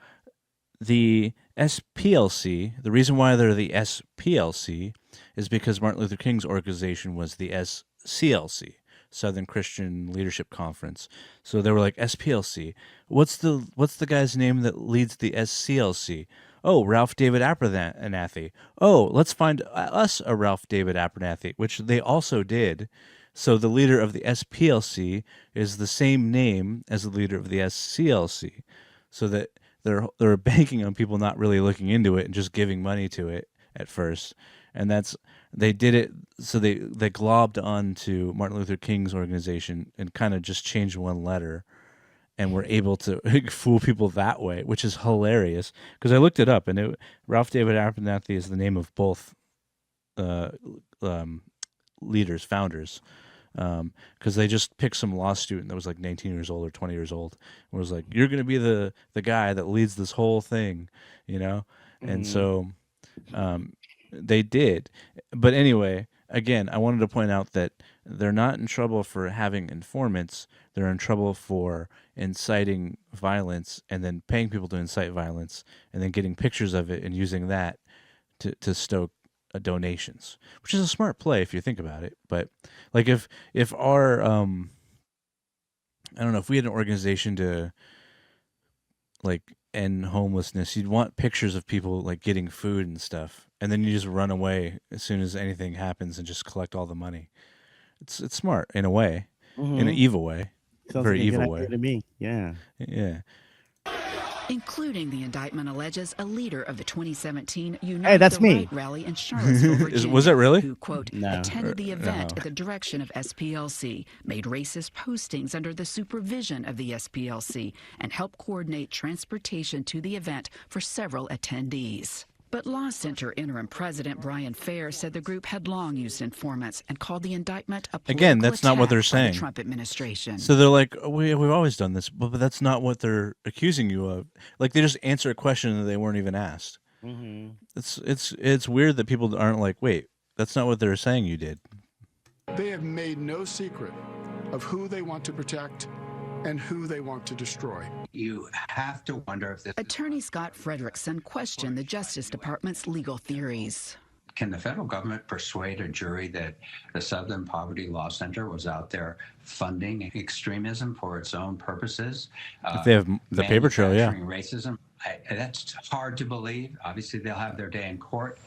the SPLC, the reason why they're the SPLC is because Martin Luther King's organization was the SCLC, Southern Christian Leadership Conference. So they were like SPLC. What's the guy's name that leads the SCLC? Oh, Ralph David Abernathy. Oh, let's find us a Ralph David Abernathy, which they also did. So the leader of the SPLC is the same name as the leader of the SCLC, so that they're banking on people not really looking into it and just giving money to it at first. And they did it, so they globbed onto Martin Luther King's organization and kind of just changed one letter, and were able to fool people that way, which is hilarious. Because I looked it up, and Ralph David Abernathy is the name of both leaders, founders. Because they just picked some law student that was like 19 years old or 20 years old, and was like, "You're going to be the guy that leads this whole thing," you know. And so they did. But anyway, again, I wanted to point out that they're not in trouble for having informants. They're in trouble for inciting violence and then paying people to incite violence and then getting pictures of it and using that to stoke donations, which is a smart play if you think about it. But like if our I don't know, if we had an organization to like end homelessness, you'd want pictures of people like getting food and stuff, and then you just run away as soon as anything happens and just collect all the money. It's smart in a way, in an evil way, very like evil way to me. Yeah. Including the indictment alleges a leader of the 2017 Unite Hey, that's the me. Right rally in Charlottesville, Virginia, was it really? who, quote, No. attended the event No. at the direction of SPLC, made racist postings under the supervision of the SPLC, and helped coordinate transportation to the event for several attendees. But Law Center interim president Brian Fair said the group had long used informants and called the indictment a political Again, that's not what they're attack by saying. the Trump administration. So they're like, we've always done this, but that's not what they're accusing you of. Like, they just answer a question that they weren't even asked. It's weird that people aren't like, wait, that's not what they're saying you did. They have made no secret of who they want to protect and who they want to destroy. You have to wonder if this... Attorney Scott Frederickson questioned the Justice Department's legal theories. Can the federal government persuade a jury that the Southern Poverty Law Center was out there funding extremism for its own purposes? If they have the paper trail, yeah. Racism, that's hard to believe. Obviously, they'll have their day in court.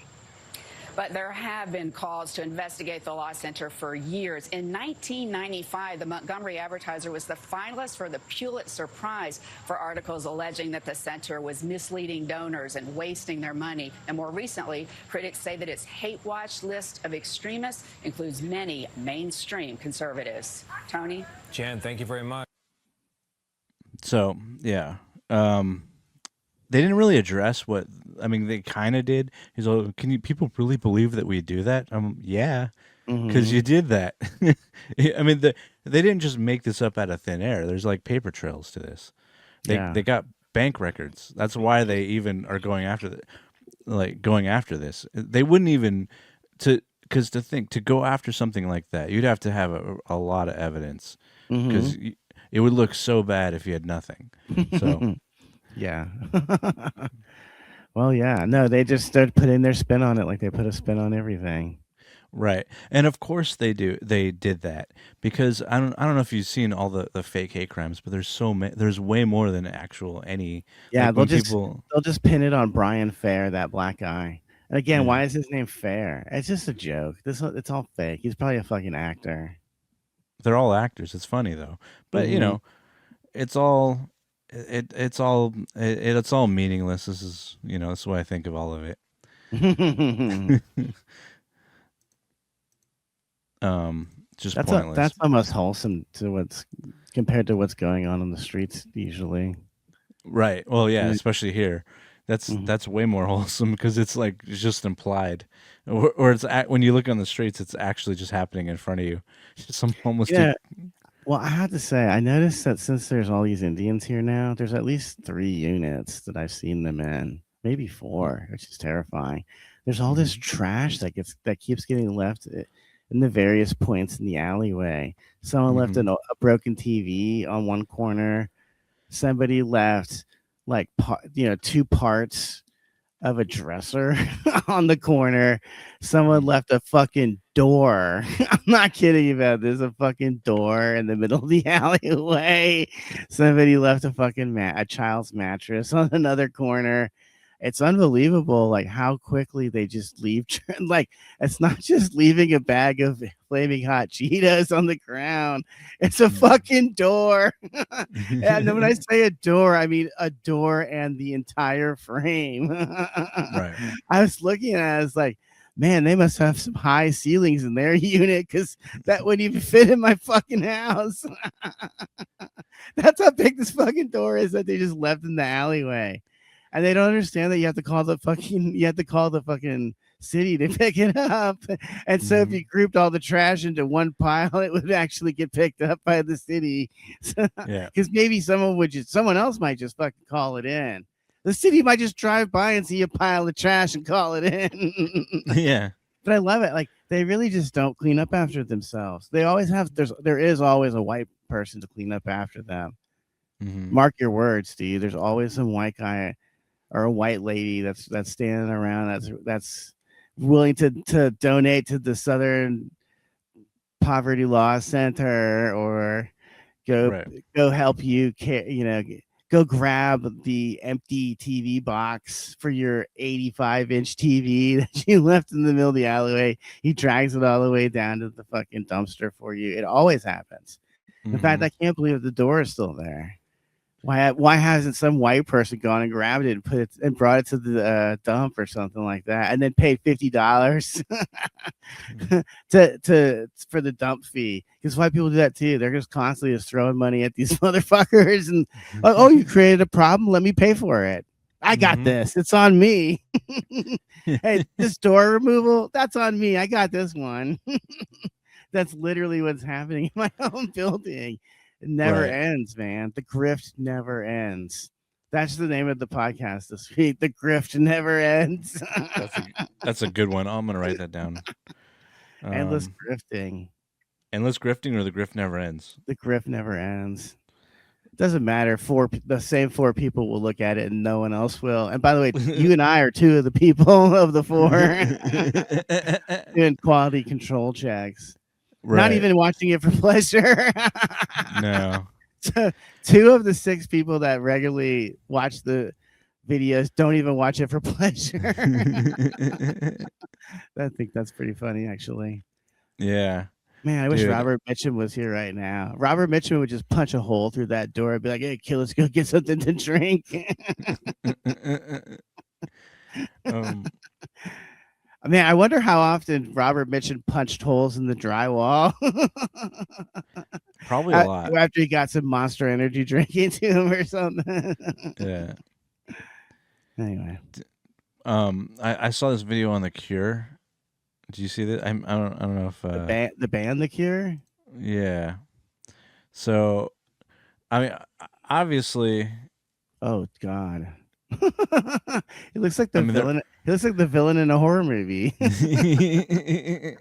But there have been calls to investigate the Law Center for years. In 1995, the Montgomery Advertiser was the finalist for the Pulitzer Prize for articles alleging that the center was misleading donors and wasting their money. And more recently, critics say that its hate watch list of extremists includes many mainstream conservatives. Tony? Jan, thank you very much. So, yeah. They didn't really address what, I mean, they kind of did. He's like, people really believe that we do that? Yeah, because you did that. I mean, they didn't just make this up out of thin air. There's like paper trails to this. They got bank records. That's why they even are going after this. They wouldn't even, to go after something like that, you'd have to have a lot of evidence, because it would look so bad if you had nothing. So. Yeah. Well, yeah. No, they just started putting their spin on it, like they put a spin on everything. Right. And of course they do. They did that because I don't know if you've seen all the fake hate crimes, but there's way more than actual any. Yeah, like they'll just pin it on Brian Fair, that black guy. And again, why is his name Fair? It's just a joke. It's all fake. He's probably a fucking actor. They're all actors. It's funny though. But you know, it's all it's all meaningless. This is, that's the way I think of all of it. Just pointless. That's almost wholesome compared to what's going on the streets usually. Right. Well, yeah, especially here. That's way more wholesome because it's like it's just implied, or it's when you look on the streets, it's actually just happening in front of you. Some homeless dude. Well, I have to say, I noticed that since there's all these Indians here now, there's at least 3 units that I've seen them in, maybe 4, which is terrifying. There's all this trash that keeps getting left in the various points in the alleyway. Someone left a broken TV on one corner. Somebody left like two parts of a dresser on the corner. Someone left a fucking door. I'm not kidding you about this. A fucking door in the middle of the alleyway. Somebody left a fucking a child's mattress on another corner. It's unbelievable, like how quickly they just leave. Like it's not just leaving a bag of flaming hot Cheetos on the ground. It's a fucking door. And then when I say a door, I mean a door and the entire frame. Right. I was looking at it, I was like, man, they must have some high ceilings in their unit because that wouldn't even fit in my fucking house. That's how big this fucking door is that they just left in the alleyway. And they don't understand that you have to call the fucking city to pick it up. And so if you grouped all the trash into one pile, it would actually get picked up by the city. Yeah. Because maybe someone else might just fucking call it in. The city might just drive by and see a pile of trash and call it in. Yeah. But I love it. Like they really just don't clean up after themselves. They always have. There is always a white person to clean up after them. Mhm. Mark your words, Steve. There's always some white guy or a white lady that's standing around that's willing to donate to the Southern Poverty Law Center or go help you go grab the empty TV box for your 85-inch TV that you left in the middle of the alleyway. He drags it all the way down to the fucking dumpster for you. It always happens. In fact, I can't believe the door is still there. Why hasn't some white person gone and grabbed it and put it and brought it to the dump or something like that, and then paid $50 to for the dump fee? Because white people do that too. They're just constantly just throwing money at these motherfuckers and oh, you created a problem. Let me pay for it. I got this. It's on me. Hey, this door removal, that's on me. I got this one. That's literally what's happening in my own building. It never ends, man. The grift never ends. That's the name of the podcast this week. The grift never ends. That's a good one. I'm gonna write that down. Endless grifting. Endless grifting, or the grift never ends. The grift never ends. Doesn't matter. The same four people will look at it, and no one else will. And by the way, you and I are two of the people of the four doing quality control checks. Not even watching it for pleasure. No. So 2 of the 6 people that regularly watch the videos don't even watch it for pleasure. I think that's pretty funny, actually. Yeah. Man, I wish Robert Mitchum was here right now. Robert Mitchum would just punch a hole through that door and be like, hey, kid, let's go get something to drink. Man, I wonder how often Robert Mitchum punched holes in the drywall. Probably a lot. After he got some Monster Energy drink into him or something. Yeah. Anyway. I saw this video on The Cure. Did you see that? I don't know if the band The Cure? Yeah. So, I mean, obviously. Oh God. He looks like the villain. He looks like the villain in a horror movie. It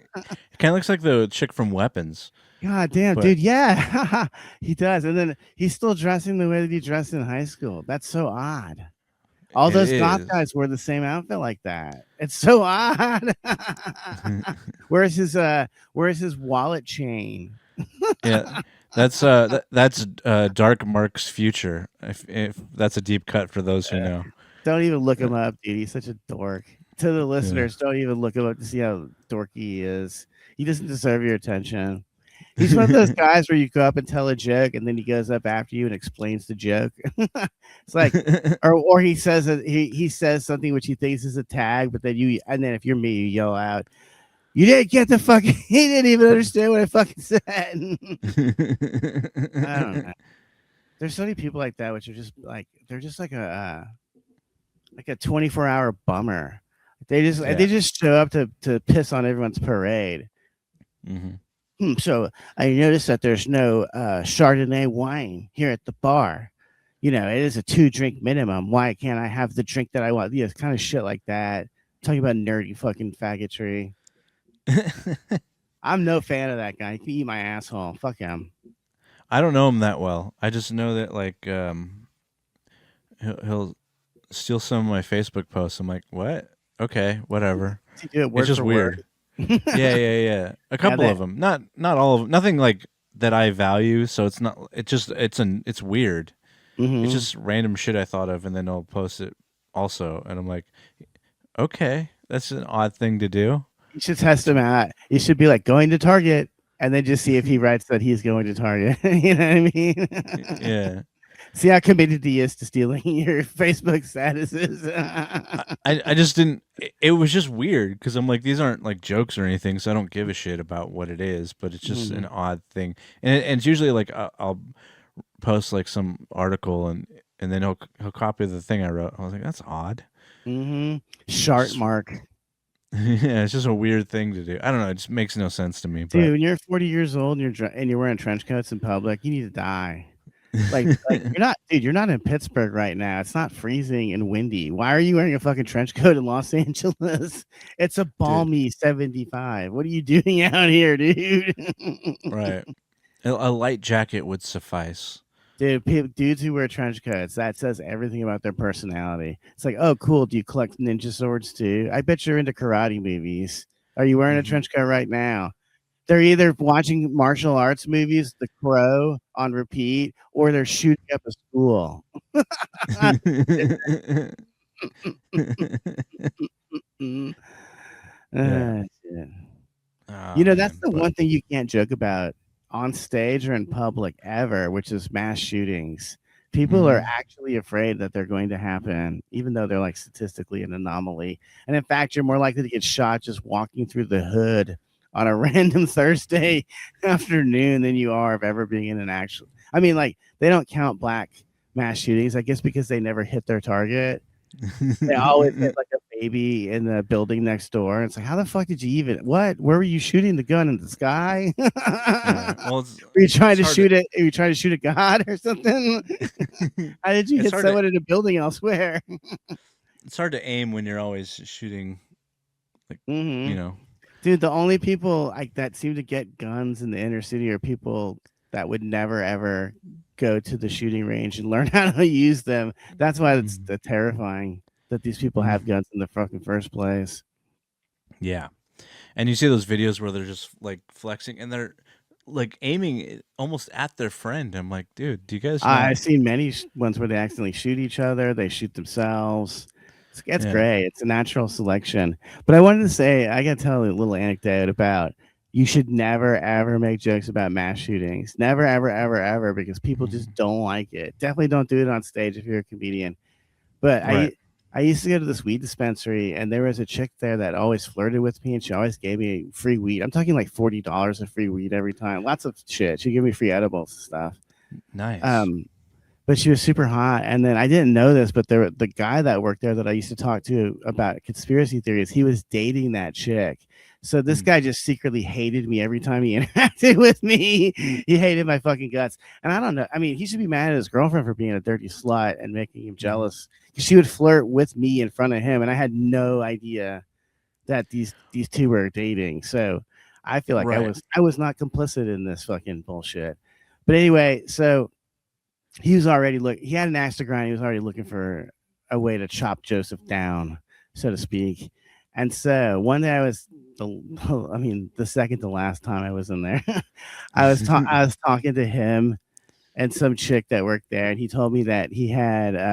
kind of looks like the chick from Weapons. God damn, dude. Yeah, he does. And then he's still dressing the way that he dressed in high school. That's so odd. All those goth guys wear the same outfit like that. It's so odd. Where's his wallet chain? Yeah, that's Dark Mark's Future. If that's a deep cut for those who know. Don't even look him up, dude. He's such a dork. To the listeners, don't even look him up to see how dorky he is. He doesn't deserve your attention. He's one of those guys where you go up and tell a joke, and then he goes up after you and explains the joke. It's like, or he says he says something which he thinks is a tag, but then if you're me, you yell out, "You didn't get the fucking." He didn't even understand what I fucking said. I don't know. There's so many people like that, which are just like they're just like a 24-hour bummer. They just show up to piss on everyone's parade. So I noticed that there's no Chardonnay wine here at the bar. You know, it is a 2-drink minimum. Why can't I have the drink that I want? It's kind of shit like that. Talking about nerdy fucking faggotry. I'm no fan of that guy. He can eat my asshole. Fuck him. I don't know him that well. I just know that he'll steal some of my Facebook posts. I'm like, what? Okay, whatever. Does he do it word It's just for weird. word? Yeah. A couple of them. Not all of them. Nothing like that I value. So it's not. It's weird. It's just random shit I thought of, and then I'll post it also, and I'm like, okay, that's an odd thing to do. You should test him out. You should be like going to Target, and then just see if he writes that he's going to Target. You know what I mean? Yeah. See how committed he is to stealing your Facebook statuses. I just didn't. It was just weird because I'm like, these aren't like jokes or anything, so I don't give a shit about what it is. But it's just an odd thing, and it's usually like I'll post like some article and then he'll copy the thing I wrote. I was like, that's odd. Shart mark. Yeah, it's just a weird thing to do. I don't know. It just makes no sense to me. Dude, But when you're 40 years old and you're wearing trench coats in public, you need to die. Like you're not in Pittsburgh right now. It's not freezing and windy. Why are you wearing a fucking trench coat in Los Angeles? It's a balmy 75. What are you doing out here, dude? Right. A light jacket would suffice. Dude, dudes who wear trench coats, that says everything about their personality. It's like, oh, cool. Do you collect ninja swords too? I bet you're into karate movies. Are you wearing a trench coat right now? They're either watching martial arts movies, The Crow on repeat, or they're shooting up a school. Yeah. Shit. Oh, that's the one thing you can't joke about on stage or in public ever, which is mass shootings. People are actually afraid that they're going to happen, even though they're like statistically an anomaly. And in fact, you're more likely to get shot just walking through the hood on a random Thursday afternoon than you are of ever being in an actual. I mean, like, they don't count black mass shootings, I guess, because they never hit their target. They always hit like a baby in the building next door. It's like, how the fuck did you even? What? Where were you shooting the gun in the sky? Yeah. Well, were you trying to shoot it? Are you trying to shoot a god or something? How did you hit someone in a building elsewhere? It's hard to aim when you're always shooting, like you know. Dude, the only people that seem to get guns in the inner city are people that would never ever go to the shooting range and learn how to use them. That's why it's terrifying that these people have guns in the fucking first place. Yeah. And you see those videos where they're just like flexing and they're like aiming almost at their friend. I'm like, dude, do you guys know? I've seen many ones where they accidentally shoot each other. They shoot themselves. It's great. It's a natural selection. But I wanted to say, I got to tell a little anecdote about you should never, ever make jokes about mass shootings. Never, ever, ever, ever, because people just don't like it. Definitely don't do it on stage if you're a comedian. But I used to go to this weed dispensary, and there was a chick there that always flirted with me, and she always gave me free weed. I'm talking like $40 of free weed every time. Lots of shit. She gave me free edibles and stuff. Nice. But she was super hot. And then I didn't know this, but the guy that worked there that I used to talk to about conspiracy theories, he was dating that chick. So this guy just secretly hated me every time he interacted with me. He hated my fucking guts. And I don't know. I mean, he should be mad at his girlfriend for being a dirty slut and making him jealous. Because she would flirt with me in front of him. And I had no idea that these two were dating. So I feel like I was not complicit in this fucking bullshit. But anyway, so he was already he had an axe to grind. He was already looking for a way to chop Joseph down, so to speak. And so one day I was the second to last time I was in there, I was talking to him and some chick that worked there, and he told me that he had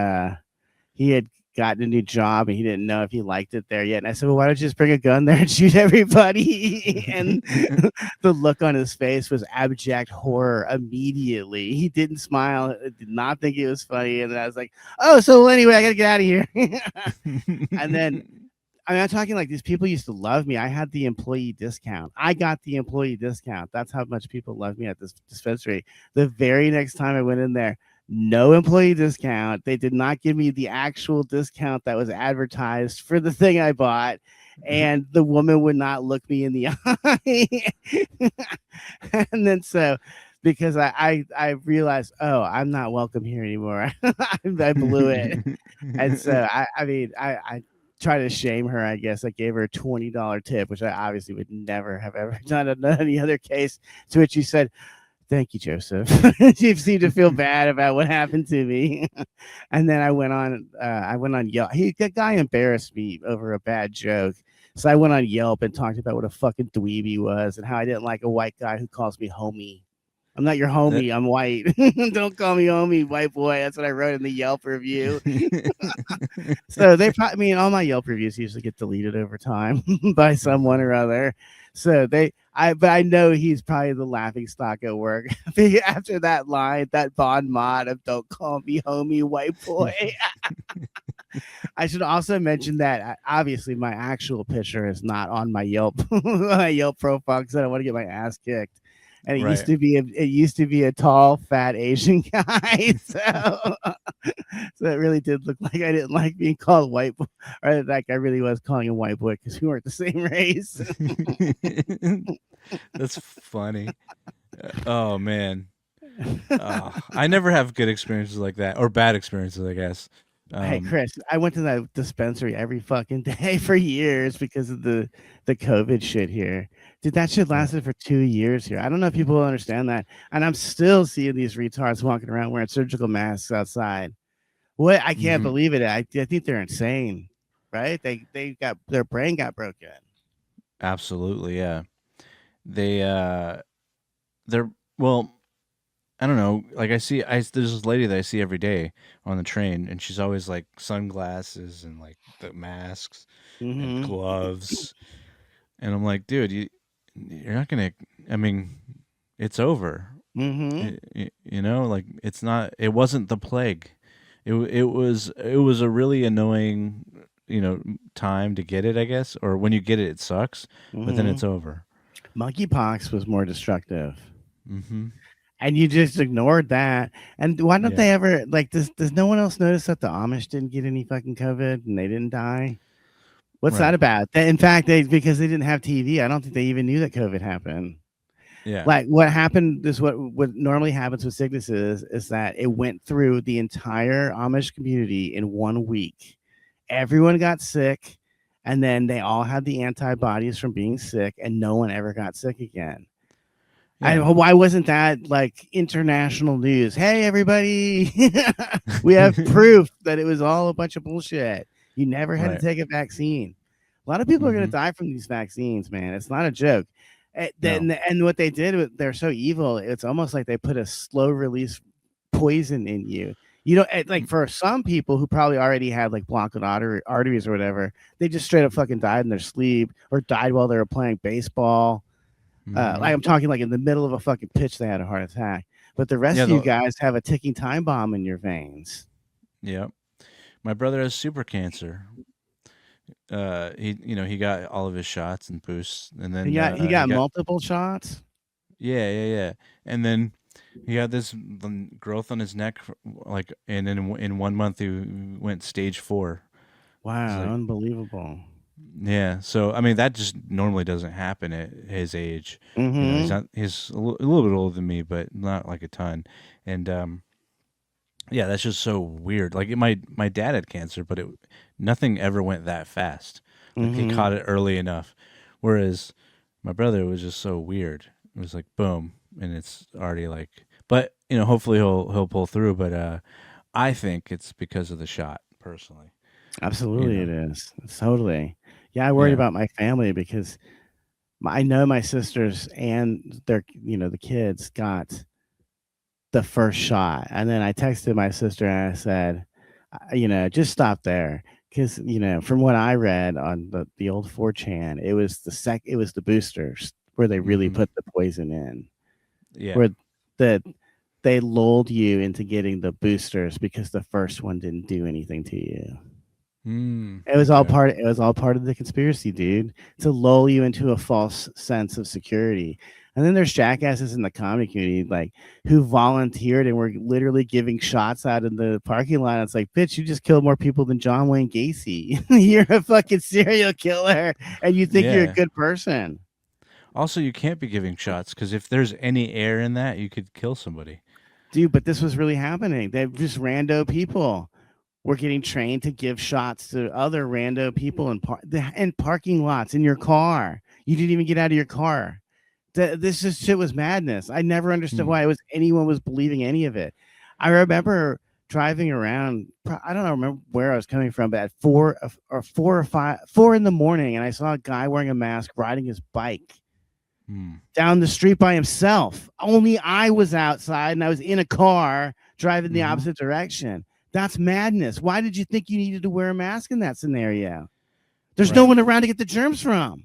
gotten a new job and he didn't know if he liked it there yet. And I said, well, why don't you just bring a gun there and shoot everybody? And the look on his face was abject horror immediately. He didn't smile, did not think it was funny. And then I was like, oh, so anyway, I gotta get out of here. And then I'm talking like these people used to love me. I had the employee discount. I got the employee discount. That's how much people loved me at this dispensary. The very next time I went in there, no employee discount. They did not give me the actual discount that was advertised for the thing I bought. And the woman would not look me in the eye. And then because I realized, oh, I'm not welcome here anymore. I blew it. And so I try to shame her, I guess. I gave her a $20 tip, which I obviously would never have ever done in any other case. To which she said, Thank you, Joseph. You seem to feel bad about what happened to me. And then I went on Yelp. The guy embarrassed me over a bad joke. So I went on Yelp and talked about what a fucking dweeb he was and how I didn't like a white guy who calls me homie. I'm not your That homie. I'm white. Don't call me homie, white boy. That's what I wrote in the Yelp review. So they probably, I mean, all my Yelp reviews usually get deleted over time by someone or other. So but I know he's probably the laughing stock at work after that line, that bon mot of "Don't call me homie, white boy." I should also mention that obviously my actual picture is not on my Yelp my Yelp profile because I don't want to get my ass kicked. And right. it used to be a tall, fat Asian guy. So it really did look like I didn't like being called white boy, or like I really was calling him white boy because we weren't the same race. That's funny. Oh man. I never have good experiences like that, or bad experiences, I guess. Hey Chris, I went to that dispensary every fucking day for years because of the COVID shit here. Dude, that shit lasted for 2 years here. I don't know if people understand that. And I'm still seeing these retards walking around wearing surgical masks outside. What? I can't Mhm. believe it. I think they're insane, right? They got their brain got broken. Absolutely, yeah. They're well, I don't know. Like there's this lady that I see every day on the train, and she's always like sunglasses and like the masks and Mm-hmm. gloves, and I'm like, dude, you're not gonna. I mean, it's over. Mm-hmm. You know, like it's not. It wasn't the plague. It was a really annoying, time to get it, I guess, or when you get it, it sucks, but then Mm-hmm. it's over. Monkeypox was more destructive. Hmm. And you just ignored that. And why don't Yeah. they ever like does no one else notice that the Amish didn't get any fucking COVID and they didn't die? What's that Right. about? In fact, because they didn't have TV, I don't think they even knew that COVID happened. Yeah. Like what happened is what normally happens with sicknesses is that it went through the entire Amish community in 1 week. Everyone got sick, and then they all had the antibodies from being sick, and no one ever got sick again. Yeah. Why wasn't that like international news? Hey, everybody, we have proof that it was all a bunch of bullshit. You never had to Right. take a vaccine. A lot of people are going to Hmm. die from these vaccines, man. It's not a joke. No. And what they did, they're so evil. It's almost like they put a slow release poison in you. You know, like for some people who probably already had like blocked arteries or whatever, they just straight up fucking died in their sleep or died while they were playing baseball. Hmm. Like I'm talking like in the middle of a fucking pitch, they had a heart attack. But the rest Yeah. of you guys have a ticking time bomb in your veins. Yeah. My brother has super cancer. He got all of his shots and boosts, and then He he got got multiple shots. yeah, and then he had this growth on his neck, like, and then in 1 month he went stage 4. It's Wow, like, unbelievable. yeah. So I mean, that just normally doesn't happen at his age. He's Mm-hmm. not. He's a little bit older than me, but not like a ton. And yeah, that's just so weird. Like my dad had cancer, but nothing ever went that fast. Like he Mm-hmm. caught it early enough, whereas my brother was just so weird. It was like boom, and it's already like. But hopefully he'll pull through. But I think it's because of the shot, personally. You Absolutely, know, it is. It's totally. Yeah, I worried yeah. about my family because I know my sisters and the kids got the first shot. And then I texted my sister and I said, just stop there. Because, from what I read on the old 4chan, it was the boosters where they really Hmm. put the poison in, Yeah. where the they lulled you into getting the boosters because the first one didn't do anything to you. Okay. It was all part of the conspiracy, dude, to lull you into a false sense of security. And then there's jackasses in the comedy community like who volunteered and were literally giving shots out in the parking lot. It's like, bitch, you just killed more people than John Wayne Gacy. You're a fucking serial killer and you think you're a Yeah. good person. Also, you can't be giving shots because if there's any air in that, you could kill somebody. Dude, but this was really happening. They're just rando people. We're getting trained to give shots to other rando people in parking lots in your car. You didn't even get out of your car. This just shit was madness. I never understood why anyone was believing any of it. I remember driving around. I don't know, remember where I was coming from, but at 4 or 4 in the morning, and I saw a guy wearing a mask riding his bike down the street by himself. Only I was outside, and I was in a car driving the opposite direction. That's madness. Why did you think you needed to wear a mask in that scenario? There's no one around to get the germs from.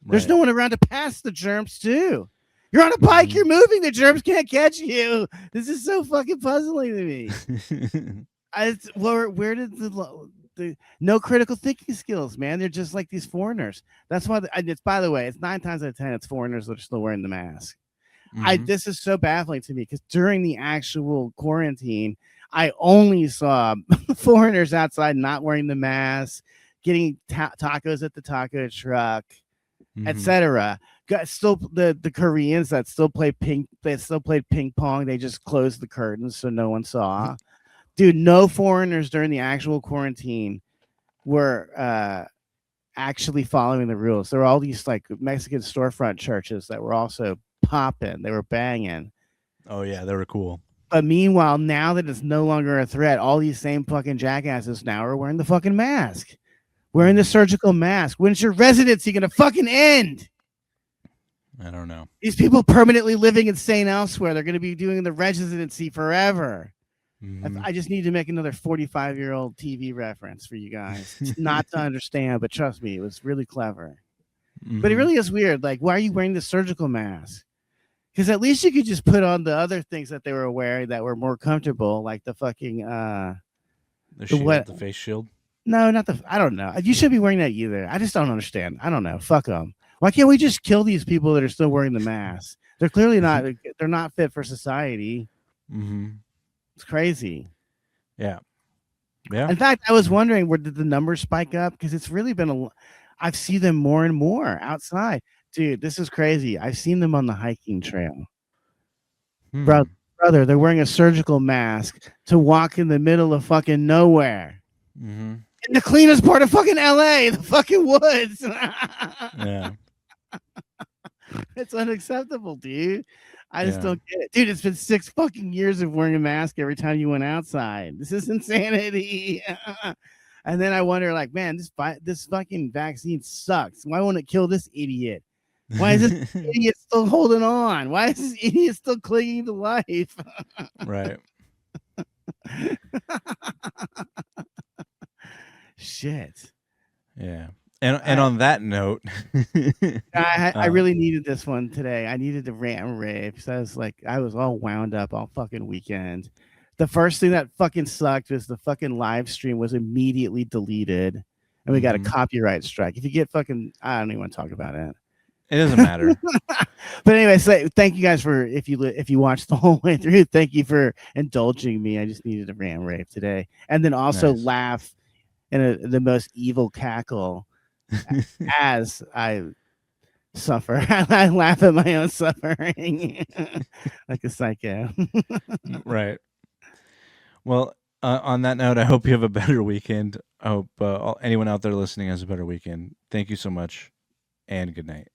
There's no one around to pass the germs to. You're on a bike, you're moving, the germs can't catch you. This is so fucking puzzling to me. Where did the no critical thinking skills, man? They're just like these foreigners. That's why it's, by the way, it's 9 times out of 10 it's foreigners that are still wearing the mask. This is so baffling to me because during the actual quarantine, I only saw foreigners outside not wearing the mask, getting tacos at the taco truck, etc. Still the Koreans that still played ping pong. They just closed the curtains so no one saw. Dude, no foreigners during the actual quarantine were actually following the rules. There were all these like Mexican storefront churches that were also popping. They were banging. Oh yeah, they were cool. But meanwhile, now that it's no longer a threat, all these same fucking jackasses now are wearing the fucking mask. Wearing the surgical mask. When's your residency gonna fucking end? I don't know. These people permanently living insane elsewhere. They're gonna be doing the residency forever. I just need to make another 45-year-old TV reference for you guys. It's not to understand, but trust me, it was really clever. But it really is weird. Like, why are you wearing the surgical mask? Because at least you could just put on the other things that they were wearing that were more comfortable, like the fucking the shield, the face shield. No, not the. I don't know. You shouldn't be wearing that either. I just don't understand. I don't know. Fuck them. Why can't we just kill these people that are still wearing the mask? They're clearly not. They're not fit for society. It's crazy. Yeah. Yeah. In fact, I was wondering, where did the numbers spike up? Because it's really been I've seen them more and more outside. Dude, this is crazy. I've seen them on the hiking trail. Brother, they're wearing a surgical mask to walk in the middle of fucking nowhere. In the cleanest part of fucking LA, the fucking woods. Yeah. It's unacceptable, dude. I just don't get it. Dude, it's been 6 fucking years of wearing a mask every time you went outside. This is insanity. And then I wonder, like, man, this fucking vaccine sucks. Why won't it kill this idiot? Why is this idiot still holding on? Why is this idiot still clinging to life? Right. Shit. Yeah. And on that note, I really needed this one today. I needed to rant and rave because I was all wound up all fucking weekend. The first thing that fucking sucked was the fucking live stream was immediately deleted, and we got a copyright strike. If you get fucking, I don't even want to talk about it. It doesn't matter. But anyway, so thank you guys for if you watched the whole way through. Thank you for indulging me. I just needed to rant and rave today, and then also laugh in the most evil cackle. As I suffer, I laugh at my own suffering like a psycho. Right. Well, on that note, I hope you have a better weekend. I hope anyone out there listening has a better weekend. Thank you so much, and good night.